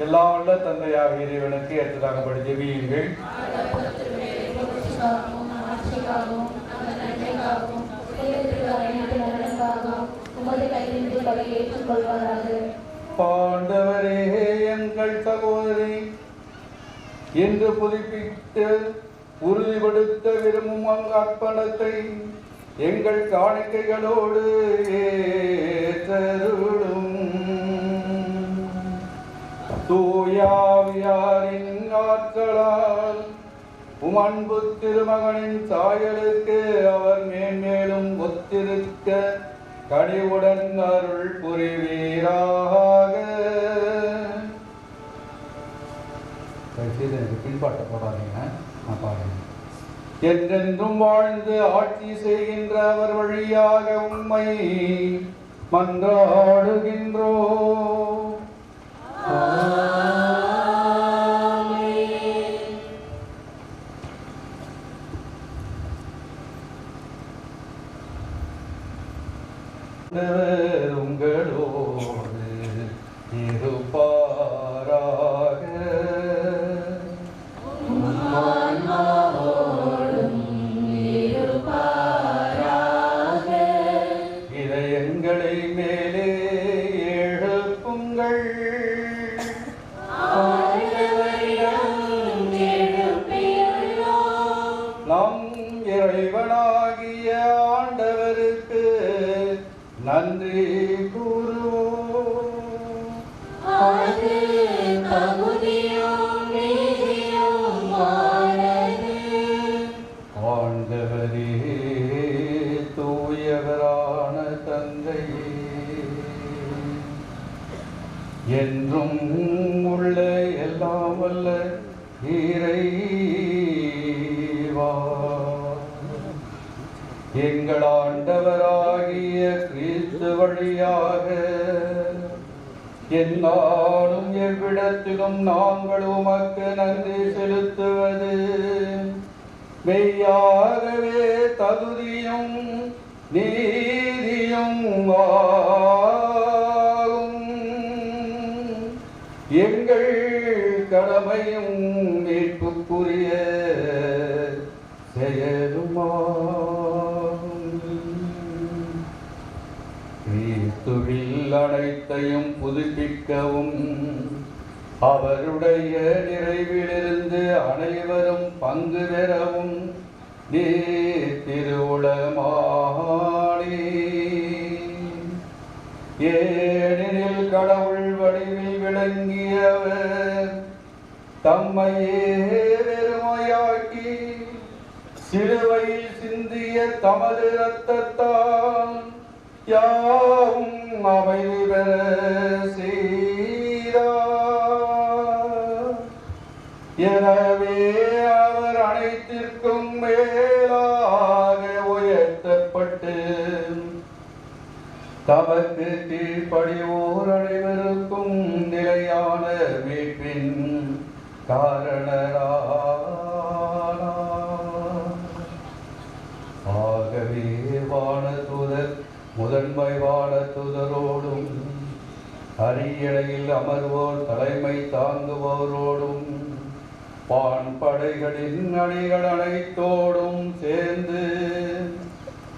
எல்லாம் உள்ள தந்தையாக இறைவனுக்கு ஏற்றதாகப்படி ஜெபியுங்கள். ஆண்டவரே, எங்கள் சகோதரி என்று புதுப்பித்து உறுதிப்படுத்த விரும்பும் அர்ப்பணத்தை எங்கள் காணிக்கைகளோடு ஏற்றருளும். தூயாவியாரின் ஆற்றலால் அன்பு திருமகனின் சாயலுக்கு அவர் மேன்மேலும் ஒத்திருக்க கனிவுடன் அருள் புரிவீராக. எனக்கு பின்பாட்ட போடாதீங்க, நான் பாருங்க. என்றென்றும் வாழ்ந்து ஆட்சி செய்கின்ற அவர் வழியாக உம்மை மன்றாடுகின்றோம். உங்களோடு இருப்பாராக. இதயங்களை மேலே எழுப்புங்கள். நம் இறைவனாகிய ஆண்டவருக்கு நன்றி கூறுவோம். ஆண்டவரே, தூயவரான தந்தையே, என்றும் உள்ள எல்லாம் வல்ல இறைவா, எங்கள் ஆண்டவராகிய கிறிஸ்து வழியாக எந்நாளும் எவ்விடத்திலும் நாங்கள் உமக்கு நன்றி செலுத்துவது மெய்யாகவே தகுதியும் நீதியும் ஆகும். எங்கள் கடமையும் மீட்புக்குரிய செயலுமாகும். கிறிஸ்துவில் அனைத்தையும் புதுப்பிக்கவும் அவருடைய நிறைவிலிருந்து அனைவரும் பங்கு பெறவும் நீர் திருவுளமானி. ஏனெனில் கடவுள் வடிவில் விளங்கியவர் தம்மையே வெறுமையாக்கி சிலுவையில் சிந்திய தமது இரத்தத்தால் யாவும் அமைதி பெற செய்தார். எனவே அவர் அனைத்திற்கும் மேலாக உயர்த்தப்பட்டு தமக்கு கீழ்ப்படிவோர் அனைவருக்கும் நிலையான மீட்பின் காரணரானார். ஆகவே வானதூதர் முதன்மை வானதூதரோடும் அரியணையில் அமர்வோர் தலைமை தாங்குவோரோடும் வான்படைகளின் அணிகள் அனைத்தோடும் சேர்ந்து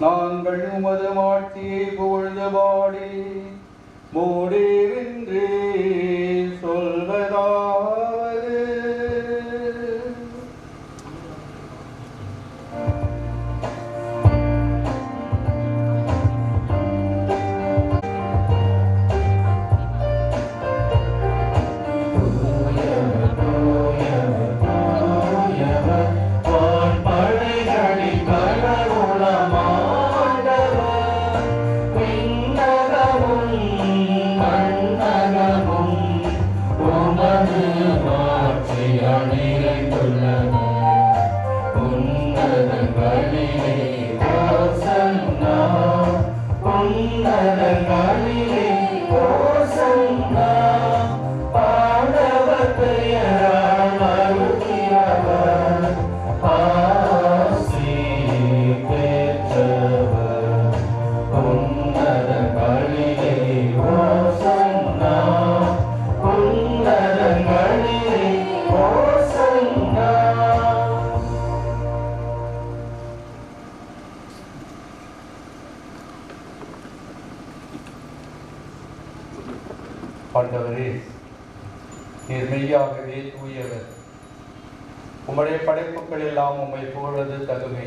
நாங்கள் உமது மாட்சியை புகழ்ந்து பாடி முடிவின்றி சொல்வதாவது. உன்னத ஆண்டவரே, நீர் மெய்யாகவே தூயவர். உம்முடைய படைப்புகள் எல்லாம் உம்மை புகழ்வது தகுமே.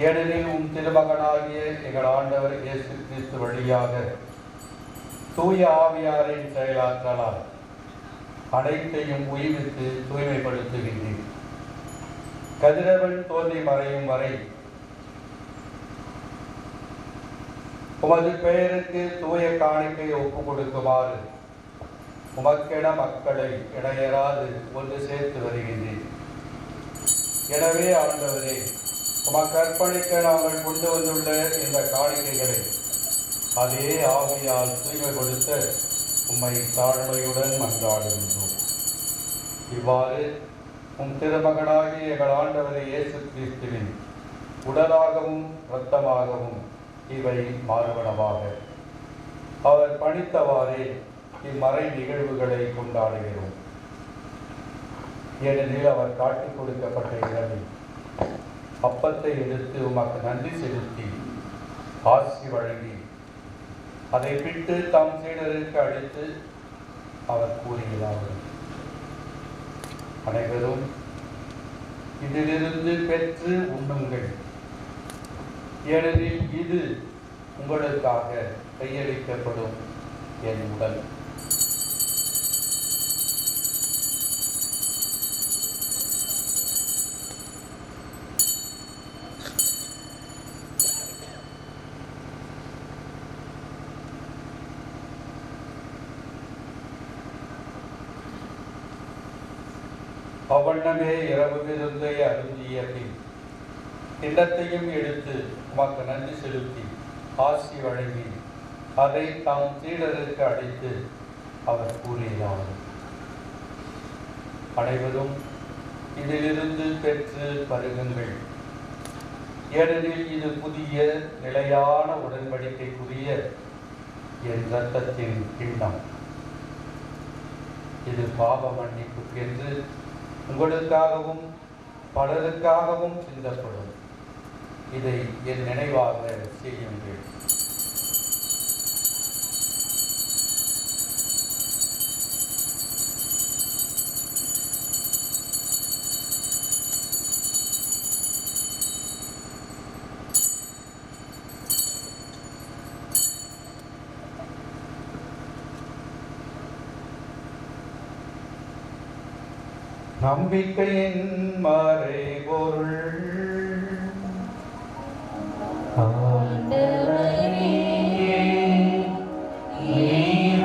ஏனெனில் உம் திருமகனாகிய எங்கள் ஆண்டவர் இயேசு கிறிஸ்து வழியாக தூய ஆவியாரின் செயலாற்றலால் அனைத்தையும் உய்வித்து தூய்மைப்படுத்துகின்றேன். கதிரவன் தோன்றி மறையும் வரை உமது பெயருக்கு தூய காணிக்கை ஒப்புக் கொடுக்குமாறு உமக்கென மக்களை இடையராது ஒன்று சேர்த்து வருகின்றேன். எனவே ஆண்டவரே, உமக்கு அர்ப்பணிக்க நாங்கள் கொண்டு வந்துள்ள இந்த காணிக்கைகளை அதே ஆவியால் தூய்மைப்படுத்த உம்மை தாழ்மையுடன் மன்றாடுகின்றோம். இவ்வாறு உம் திருமகனாகிய எங்கள் ஆண்டவரை இயேசு கிறிஸ்துவின் உடலாகவும் இரத்தமாகவும் இவை மாறுபடமாக அவர் பணித்தவாறே இம்மறை நிகழ்வுகளை கொண்டாடுகிறோம். ஏனெனில் அவர் காட்டிக் கொடுக்கப்பட்ட இடத்தில் அப்பத்தை எடுத்து உமக்கு நன்றி செலுத்தி ஆசி வழங்கி அதை பிட்டு தம் சீடருக்கு அளித்து அவர் கூறுகிறார்கள், அனைவரும் இதிலிருந்து பெற்று உண்ணுங்கள். ஏனெனில் இது உங்களுக்காக கையளிக்கப்படும் என் உடல். அவ்வண்ணமே இரவு விருந்தை அருந்திய பின் கிண்ணத்தையும் எடுத்து உமக்கு நன்றி செலுத்தி ஆசி வழங்கி அதை தாம் சீடருக்கு அளித்து அவர் கூறினார், அனைவரும் இதிலிருந்து பெற்று பருகுங்கள். ஏனெனில் இது புதிய நிலையான உடன்படிக்கைக்குரிய என் இரத்தத்தின் கிண்ணம். இது பாவ மன்னிப்புக்கென்று உங்களுக்காகவும் பலருக்காகவும் சிந்தப்படும். இதை என் நினைவாக செய்யுங்கள். நம்பிக்கையின் மறைபொருள்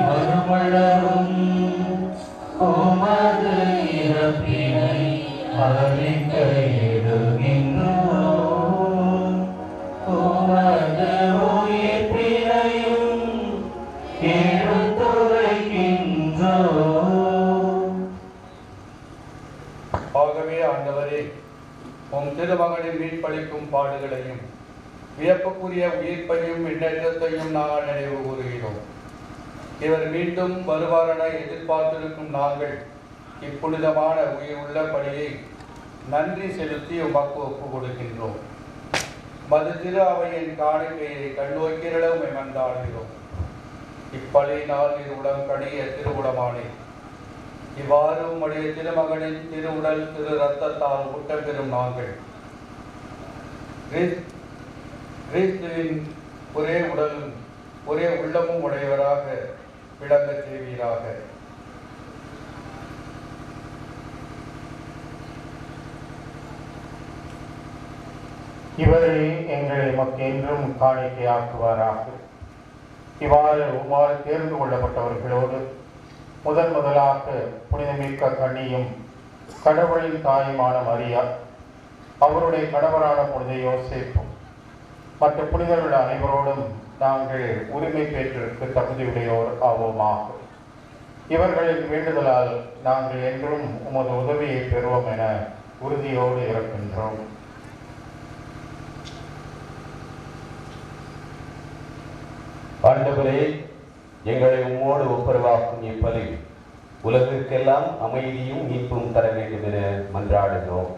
மறுமளவும் உமது இறப்பினை அறிக்கையிடுகின்றோம். உமது உயிர்ப்பினையும் எடுத்துரைக்கின்றோம். ஆகவே ஆண்டவரே, உம் திருமகனின் மீட்பளிக்கும் பாடுகளையும் வியப்புக்குரிய உயிர்ப்பையும் முன்னேற்றத்தையும் நாங்கள் நினைவு கூறுகிறோம். இவர் மீண்டும் வருவாரென எதிர்பார்த்திருக்கும் நாங்கள் இப்புனிதமான உயிர் உள்ள பணியை நன்றி செலுத்தி உமக்கு ஒப்புக் கொடுக்கின்றோம். மது திரு அவையின் காணிக்கையை கண்ணோக்கிரளவுமை மன்றாடுகிறோம். இப்பலியினால் இது உடம் கணிய திருவுடமானே. இவ்வாறு உம்முடைய திருமகனின் திருவுடல் திரு இரத்தத்தால் ஊட்டம் பெறும் நாங்கள் கிறிஸ்துவின் ஒரே உடலும் ஒரே உள்ளமும் உடையவராக விளங்கச் செய்வீராக. இவரை எங்களை மக்கென்றும் காணிக்கையாக்குவாராக. இவ்வாறு உமாறு தேர்ந்து கொள்ளப்பட்டவர்களோடு முதலாக புனிதமிக்க கன்னியும் கடவுளின் தாயுமான மரியா, அவருடைய கணவரான புனித யோசேப்பும் மற்ற புனிதர்கள் அனைவரோடும் நாங்கள் உரிமை பெற்றிருக்க தகுதியுடையோர் ஆவோமாக. இவர்களின் வேண்டுதலால் நாங்கள் என்றும் உமது உதவியை பெறுவோம் என உறுதியோடு இருக்கின்றோம். ஆண்டவரே, எங்களை உம்மோடு ஒப்புரவாக்கும் இப்பலி உலகிற்கெல்லாம் அமைதியும் மீட்பும் தர வேண்டும் என மன்றாடுகிறோம்.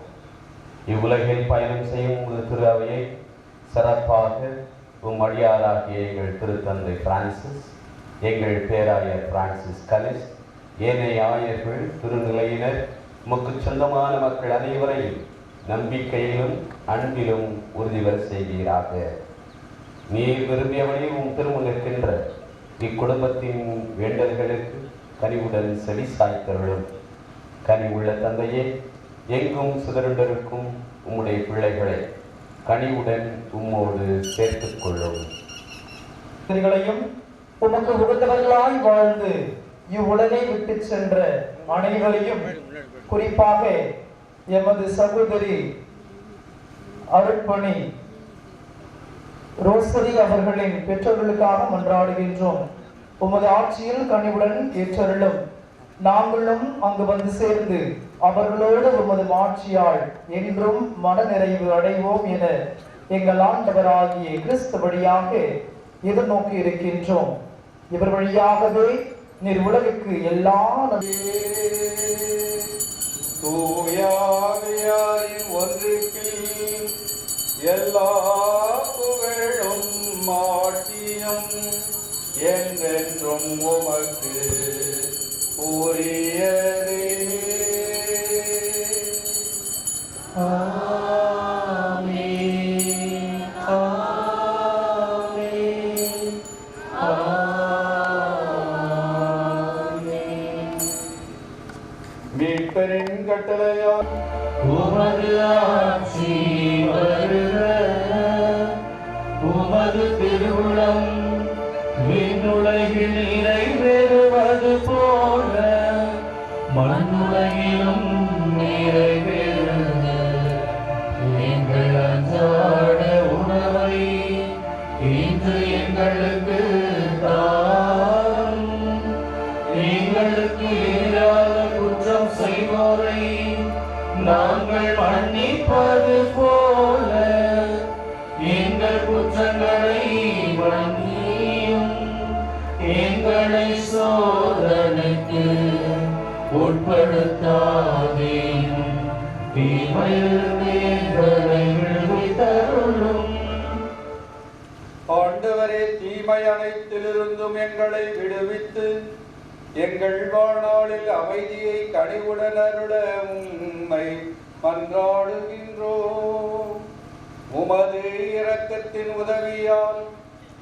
இவ்வுலகில் பயணம் செய்யும் உமது திரு அவையை சிறப்பாக உம் அடியாராகிய எங்கள் திருத்தந்தை பிரான்சிஸ், எங்கள் பேராயர் பிரான்சிஸ் கலிஸ், ஏனைய ஆயர்கள், திருநிலையினர், உமக்கு சொந்தமான மக்கள் அனைவரையும் நம்பிக்கையிலும் அன்பிலும் உறுதிவர செய்வீராக. நீர் விரும்பியவனை உம் திருமுன் நிற்கின்ற இக்குடும்பத்தின் வேண்டல்களுக்கு கனிவுடன் செவி சாய்த்தருளும். கனிவுள்ள தந்தையே, எங்கும் சிதறுண்டிருக்கும் உம்முடைய பிள்ளைகளை கனிவுடன் உம்மோடு சேர்த்துக் கொள்ளும். உமக்கு உகந்தவர்களாய் வாழ்ந்து இவ்வுலகை விட்டு சென்ற அனைவரையும், குறிப்பாக எமது சகோதரி அருட்பணி ரோசரி அவர்களின் பெற்றோர்களுக்காக மன்றாடுகின்றோம். உமது ஆட்சியில் கனிவுடன் ஏற்றருளும். நாங்களும் அங்கு வந்து சேர்ந்து அவர்களோடு உமது ஆட்சியால் என்றும் மன நிறைவு அடைவோம் என எங்கள் ஆண்டவராகிய கிறிஸ்து வழியாக எதிர்நோக்கி இருக்கின்றோம். இவர் வழியாகவே நீர் உலகுக்கு எல்லா தூயாவியாரின் ஒன்றுக்கு எல்லா புகழும் மாட்சியும் என்றென்றும் உமக்கு உரியதே. மீட்பரின் கட்டளையால் உமது ஆட்சி வருக, உமது திருவுளம் விண்ணுலகில் நிறைவேறுவது போல மண்ணுலகிலும் நிறைவேறுக. எங்கள் அன்றாட உணவை இன்று எங்களுக்கு தாரும். எங்களுக்கு எதிராக குற்றம் செய்வோரை நாங்கள் மன்னிப்பது போல எங்கள் குற்றங்களை மன்னியும். எங்களை சோதனைக்கு உட்படுத்தாதேயும், தீமையிலிருந்து எங்களை விடுவித்தருளும். ஆண்டவரே, தீமை அனைத்திலிருந்தும் எங்களை விடுவித்து எங்கள் வாழ்நாளில் அமைதியை கனிவுடன் அருள உம்மை மன்றாடுகின்றோம். உமது இரக்கத்தின் உதவியால்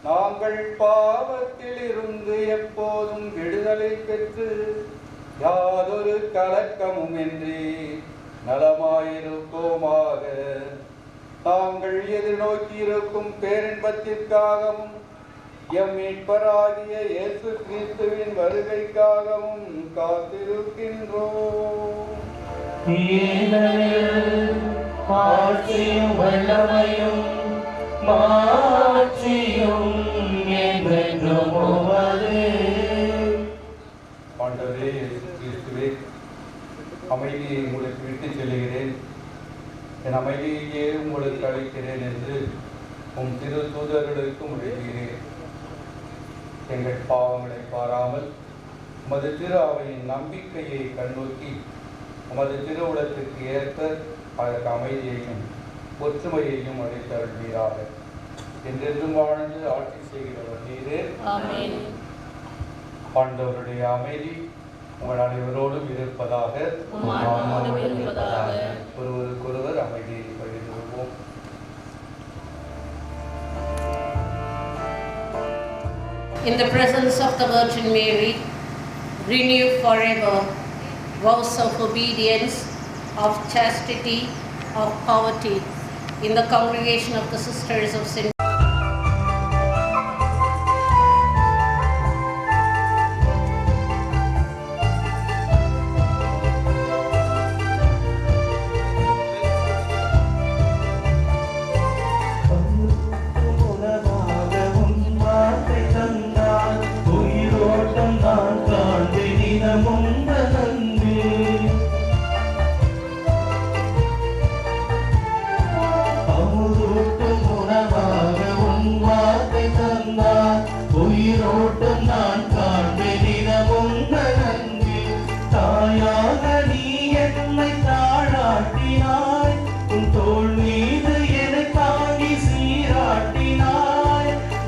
நாங்கள் பாவத்தில் இருந்து எப்போதும் விடுதலை பெற்று யாதொரு கலக்கமும் இன்றி நலமாயிருப்போமாக. நாங்கள் எதிர்நோக்கியிருக்கும் பேரின்பத்திற்காகவும் எம் மீட்பராகிய இயேசு கிறிஸ்துவின் வருகைக்காகவும் காத்திருக்கின்றோம். ஆட்சியும் வல்லமையும் மாட்சியும் என்றென்றும் உமதே. ஆண்டவரே இயேசு கிறிஸ்துவே, அமைதியை உங்களுக்கு விட்டுச் செல்கிறேன், என் அமைதியையே உங்களுக்கு அளிக்கிறேன் என்று உம் திரு தூதர்களுக்கு முறைகிறேன். எங்கள் பாவங்களை பாராமல் உமது திரு அவையின் நம்பிக்கையை கண்ணோக்கி உமது திருவுளத்திற்கு ஏற்ப அதற்கு அமைதியையும் ஒற்றுமையையும் அளித்தருள்வீராக. என்றென்றும் வாழ்ந்து ஆட்சி செய்கிறவர் நீரே. ஆண்டவருடைய அமைதி உங்கள் அனைவரோடும் இருப்பதாக. ஒருவருக்கொருவர் அமைதியை பகிர்ந்து கொள்வோம். In the presence of the Virgin Mary, renew forever vows of obedience, of chastity, of poverty, in the congregation of the Sisters of St.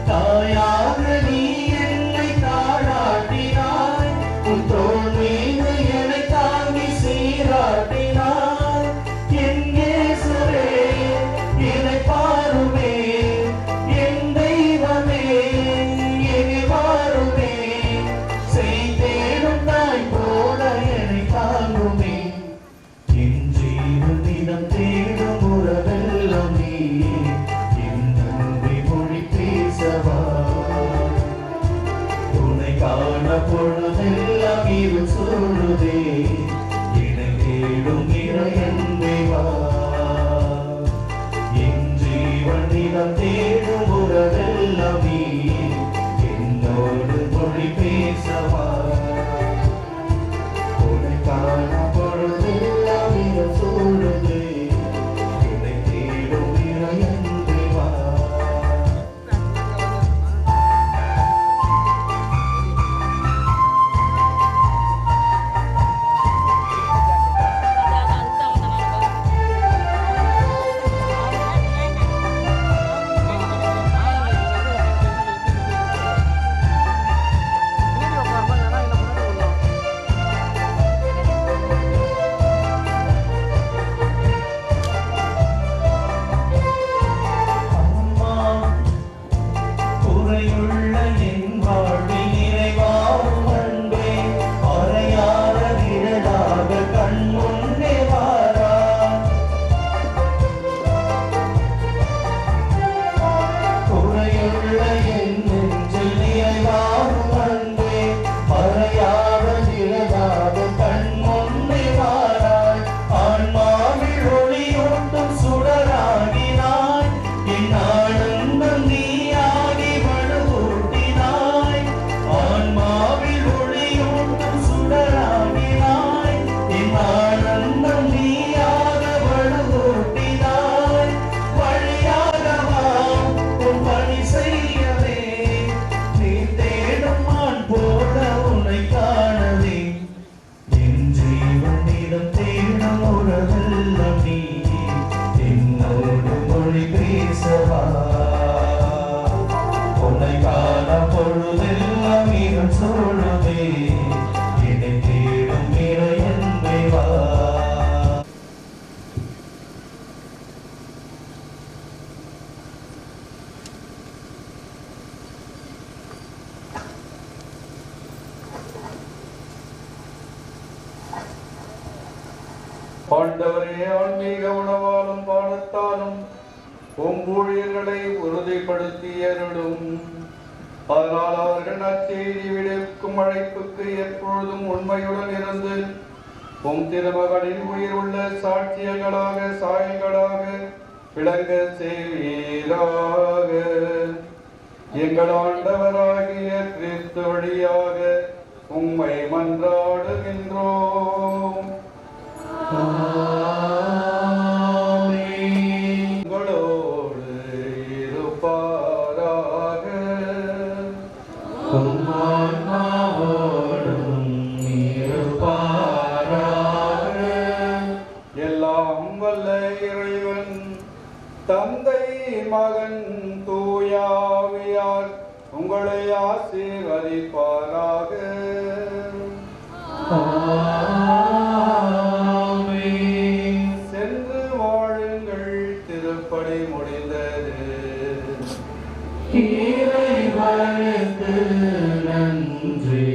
தாயாக நீ என்னை தாழ என் அன்பை மொழி பேசவா உன்னை காண பொழுதெல்லாம் இருள் சூழுதே என்னை தேடும் இறையன்பே வா என் ஜீவனிடம் தேடும் உறவெல்லாம் நீ என்னோடு மொழி பேசவா உன்னை காண பொழுதெல்லாம் இருள் சூழுதே என்னை தேடும் இறையன்பே வா குறையுள்ள என் வாழ்வில் நிறைவாகும் அன்பே அறையாத நிழலாக கண் முன்னே வாரா குறையுள்ள என் நெஞ்சில் நிறைவாகும் அன்பே அறையாத நிழலாக கண் முன்னே வாராய் ஆன்மாவில் ஒளியூட்டும் சுடராகினாய் என் ஆனந்தம் நீயாகி வலுவூட்டினாய் ஆன்மாவில் ஒளியூட்டும் சுடராகினாய் என் ஆனந்தம் நீயாக வலுவூட்டினாய் வழியாகவா உன் பணி செய்யவே நீ தேடும் மான் போல உன்னை காணவே என் ஜீவனிடம் தேடும் உறவெல்லாம் நீ என்னோடு மொழி பேசவா உன்னை காண பொழுதெல்லாம் இருள் சூழுதே என்னை தேடும் இறையன்பே வா ஆண்டவரே ஆன்மீக உணவாலும் பானத்தாலும் உம் ஊழியர்களை உறுதிப்படுத்தி அருளும் அதனால் அவர்கள் நற்செய்தி விடுக்கும் அழைப்புக்கு எப்பொழுதும் உண்மையுடன் இருந்து உம் திருமகளின் உயிர் உள்ள சாட்சியங்களாக சாயங்களாக விளங்க செய்வீராக எங்கள் ஆண்டவராகிய கிறிஸ்து வழியாக உம்மை மன்றாடுகின்றோம். உங்களோடு இருப்பாராக. உம் ஆன்மாவோடும் இருப்பாராக. எல்லாம் வல்ல இறைவன் தந்தை மகன் தூயாவியார் உங்களை ஆசீர்வதிப்பாராக. சென்று வாழுங்கள், திருப்பலி முடிந்தது. இறைவனுக்கு நன்றி.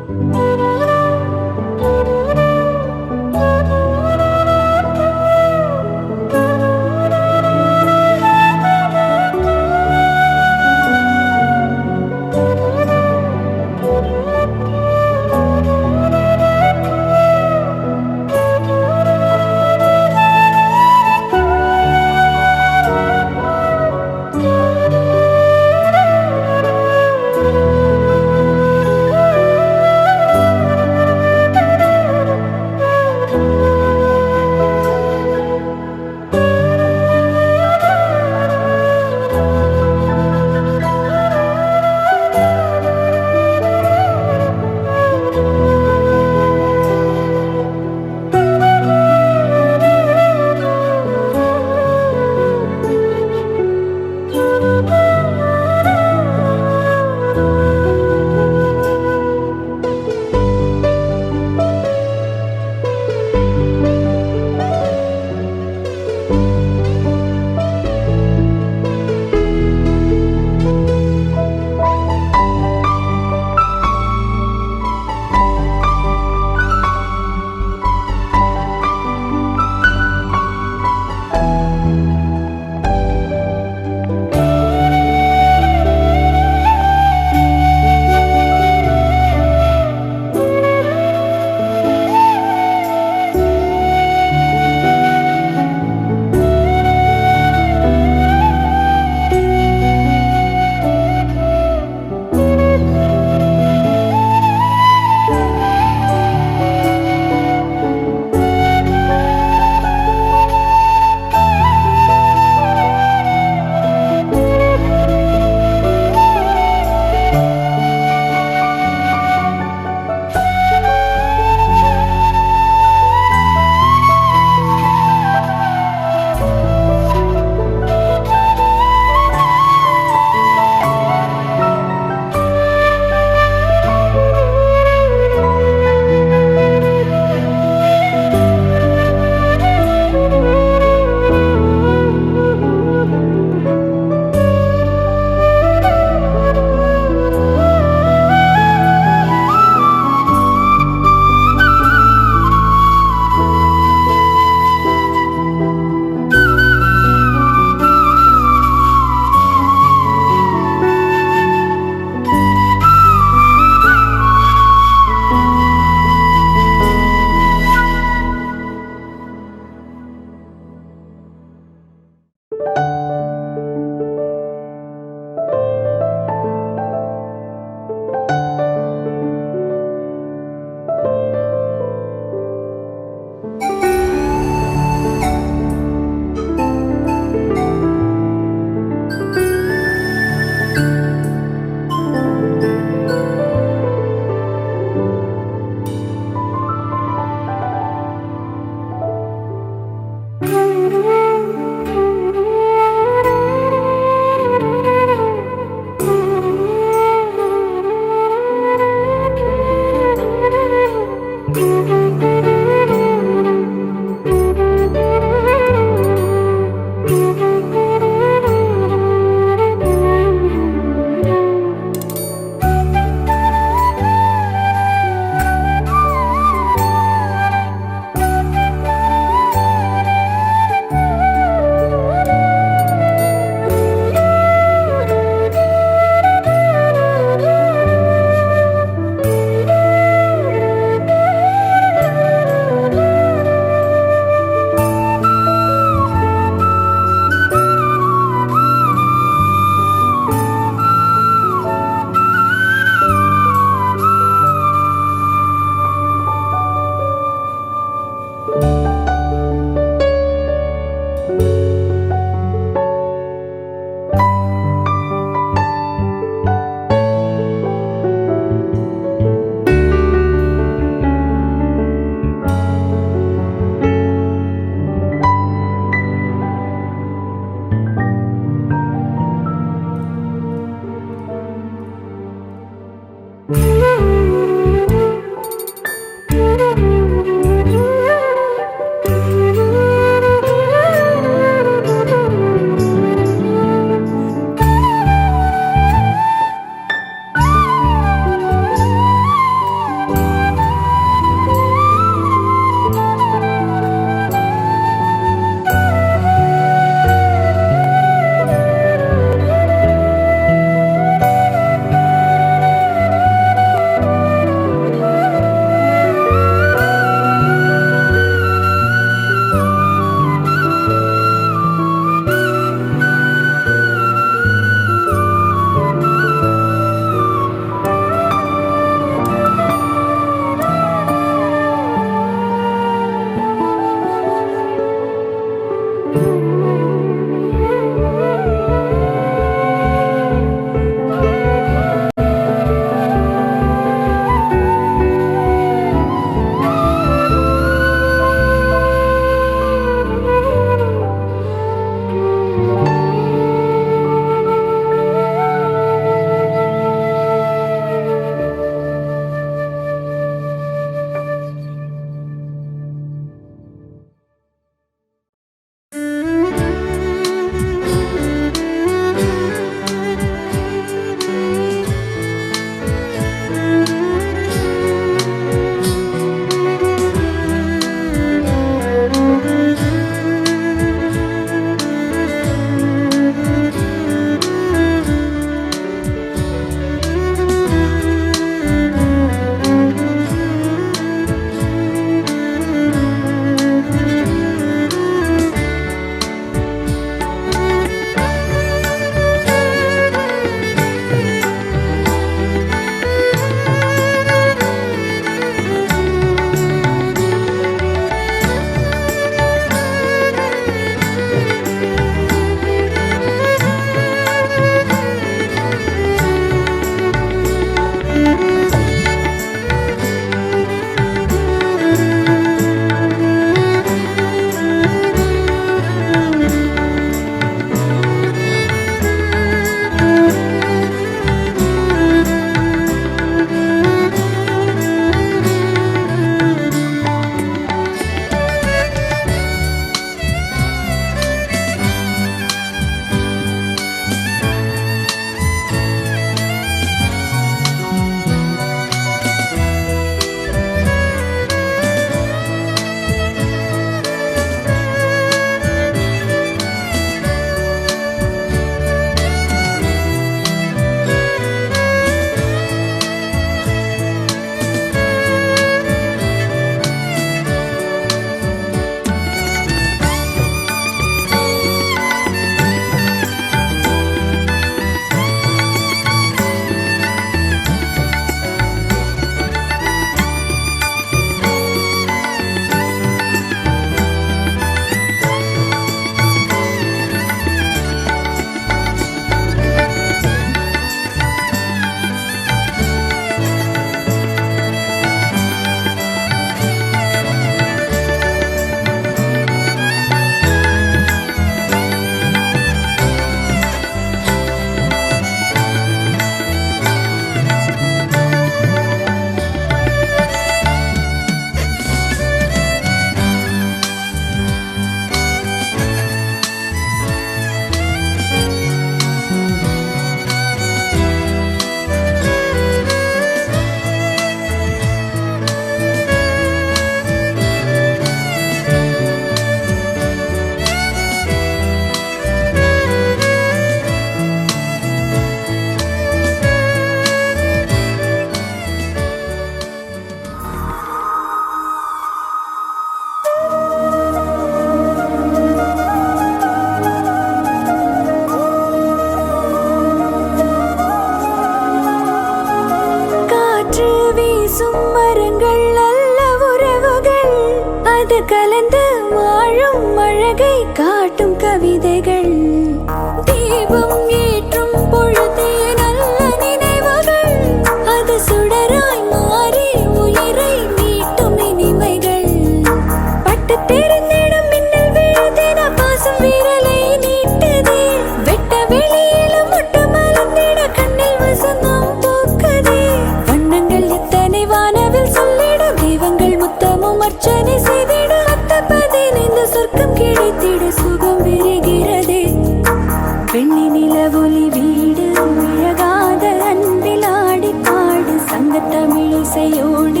ஒளி நிலவொலி வீடு அழகாத அன்பில் ஆடி பாடு சங்கத்தமிழிசையோடு